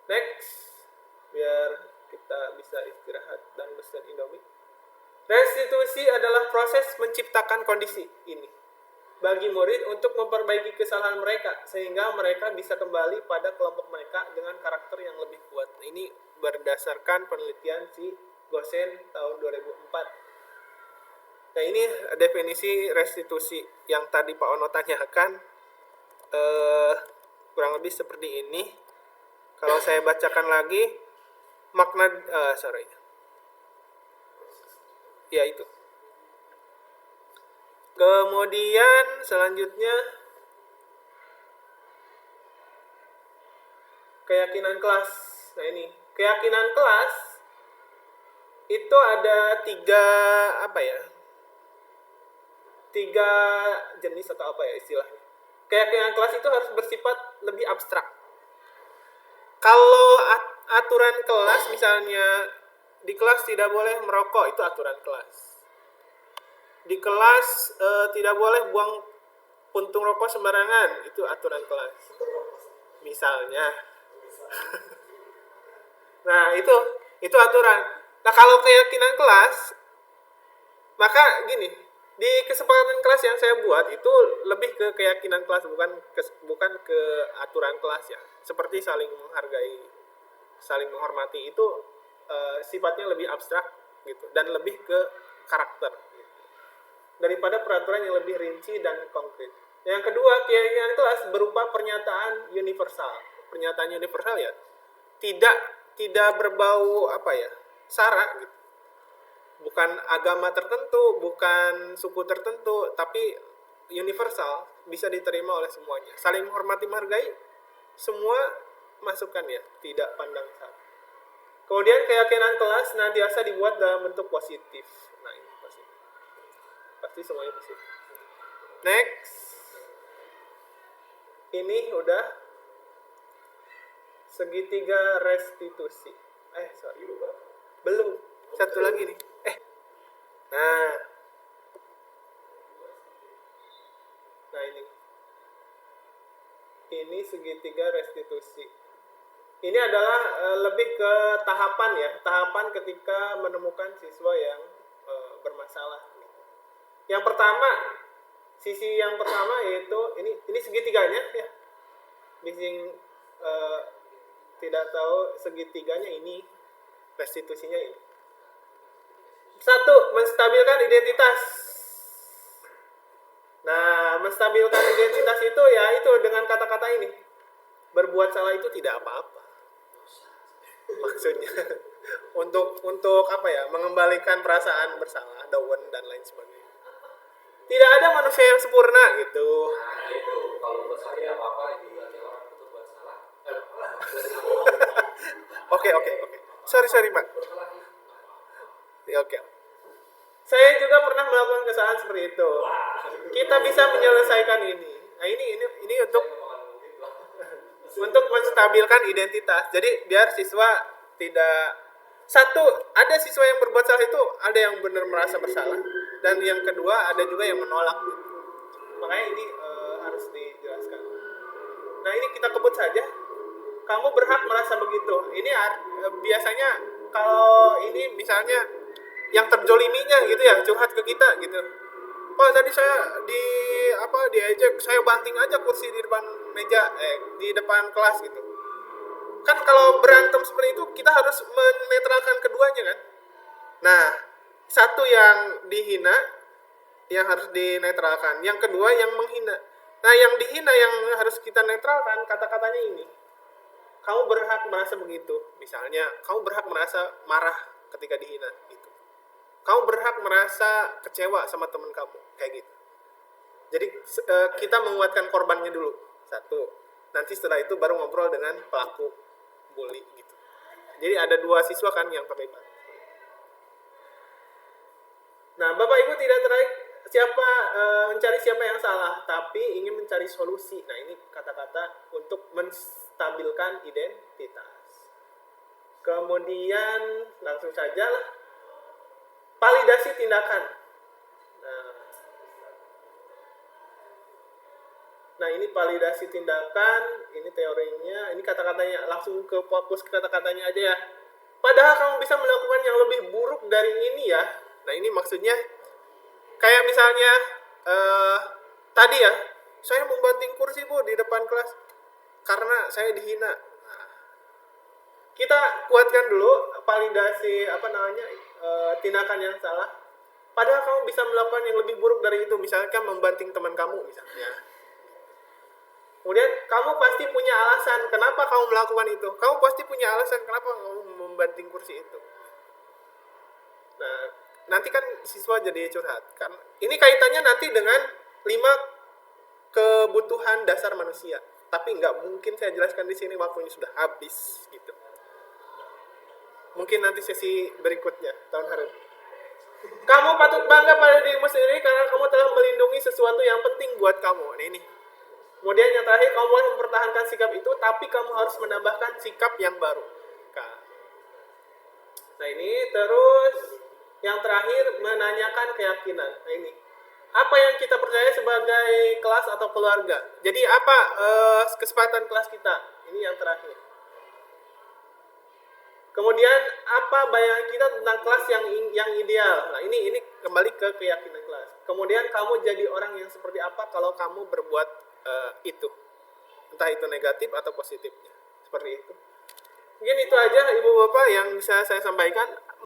Next. Biar kita bisa istirahat dan pesen Indomie. Restitusi adalah proses menciptakan kondisi ini bagi murid untuk memperbaiki kesalahan mereka sehingga mereka bisa kembali pada kelompok mereka dengan karakter yang lebih kuat. Ini berdasarkan penelitian si Gosen tahun 2004. Nah, ini definisi restitusi yang tadi Pak Ono tanyakan, kurang lebih seperti ini. Kalau saya bacakan lagi, makna ya itu. Kemudian selanjutnya keyakinan kelas. Nah, ini keyakinan kelas itu ada tiga jenis atau apa ya istilahnya. Keyakinan kelas itu harus bersifat lebih abstrak. Kalau aturan kelas misalnya di kelas tidak boleh merokok, itu aturan kelas. Di kelas tidak boleh buang puntung rokok sembarangan, itu aturan kelas. Misalnya. Nah, itu aturan. Nah, kalau keyakinan kelas, maka gini, di kesepakatan kelas yang saya buat itu lebih ke keyakinan kelas, bukan ke aturan kelas ya. Seperti saling menghargai, saling menghormati itu sifatnya lebih abstrak gitu dan lebih ke karakter gitu, daripada peraturan yang lebih rinci dan konkret. Yang kedua, keyakinan kelas berupa pernyataan universal. Pernyataan universal ya tidak berbau sara gitu. Bukan agama tertentu, bukan suku tertentu, tapi universal, bisa diterima oleh semuanya. Saling menghormati, menghargai semua masukan ya, tidak pandang sara. Kemudian keyakinan kelas senantiasa dibuat dalam bentuk positif. Nah, ini positif. Pasti semuanya positif. Next. Ini udah segitiga restitusi. Belum. Satu lagi nih. Nah ini. Ini segitiga restitusi. Ini adalah lebih ke tahapan ya, tahapan ketika menemukan siswa yang bermasalah. Yang pertama, sisi yang pertama yaitu ini segitiganya ya. Bising tidak tahu segitiganya ini, restitusinya ini. 1. Menstabilkan identitas. Nah, menstabilkan identitas itu ya itu dengan kata-kata ini. Berbuat salah itu tidak apa-apa. Maksudnya untuk mengembalikan perasaan bersalah, dawan dan lain sebagainya. Tidak ada manusia yang sempurna gitu. Nah, itu kalau buat saya apa-apa itu berarti orang itu buat salah. Oke. Sorry, Pak. Oke. Saya juga pernah melakukan kesalahan seperti itu. Kita bisa menyelesaikan ini. Nah, ini untuk menstabilkan identitas. Jadi biar siswa tidak ada siswa yang berbuat salah itu ada yang benar merasa bersalah dan yang kedua ada juga yang menolak. Makanya ini harus dijelaskan. Nah, ini kita kebut saja. kamu berhak merasa begitu. Ini biasanya kalau ini misalnya yang terjoliminya gitu ya, curhat ke kita gitu. Pak, tadi saya diejek, saya banting aja kursi di depan meja, di depan kelas gitu. Kan kalau berantem seperti itu kita harus menetralkan keduanya kan. Nah, satu yang dihina yang harus dinetralkan, yang kedua yang menghina. Nah, yang dihina yang harus kita netralkan kata-katanya ini. Kamu berhak merasa begitu. Misalnya, kamu berhak merasa marah ketika dihina gitu. Kamu berhak merasa kecewa sama teman kamu, kayak gitu. Jadi kita menguatkan korbannya dulu. Satu. Nanti setelah itu baru ngobrol dengan pelaku bully gitu. Jadi ada 2 siswa kan yang terlibat. Nah, Bapak Ibu tidak tertarik mencari siapa yang salah, tapi ingin mencari solusi. Nah, ini kata-kata untuk menstabilkan identitas. Kemudian langsung saja lah, validasi tindakan. Nah, ini validasi tindakan, ini teorinya, ini kata-katanya, langsung ke fokus ke kata-katanya aja ya. Padahal kamu bisa melakukan yang lebih buruk dari ini ya. Nah, ini maksudnya kayak misalnya tadi ya, saya membanting kursi Bu di depan kelas karena saya dihina. Nah, kita kuatkan dulu validasi tindakan yang salah. Padahal kamu bisa melakukan yang lebih buruk dari itu, misalkan membanting teman kamu misalnya. Kemudian kamu pasti punya alasan kenapa kamu melakukan itu. Kamu pasti punya alasan kenapa kamu membanting kursi itu. Nah, nanti kan siswa jadi curhat. Kan ini kaitannya nanti dengan 5 kebutuhan dasar manusia. Tapi nggak mungkin saya jelaskan di sini, waktunya sudah habis gitu. Mungkin nanti sesi berikutnya tahun hari. Kamu patut bangga pada dirimu sendiri karena kamu telah melindungi sesuatu yang penting buat kamu. Nah, ini. Kemudian yang terakhir, kamu boleh mempertahankan sikap itu, tapi kamu harus menambahkan sikap yang baru. Nah, ini terus yang terakhir, menanyakan keyakinan. Nah, ini. Apa yang kita percaya sebagai kelas atau keluarga? Jadi apa kesepakatan kelas kita? Ini yang terakhir. Kemudian apa bayangan kita tentang kelas yang ideal? Nah, ini kembali ke keyakinan kelas. Kemudian kamu jadi orang yang seperti apa kalau kamu berbuat itu, entah itu negatif atau positifnya, seperti itu. Mungkin itu aja Ibu Bapak yang bisa saya sampaikan.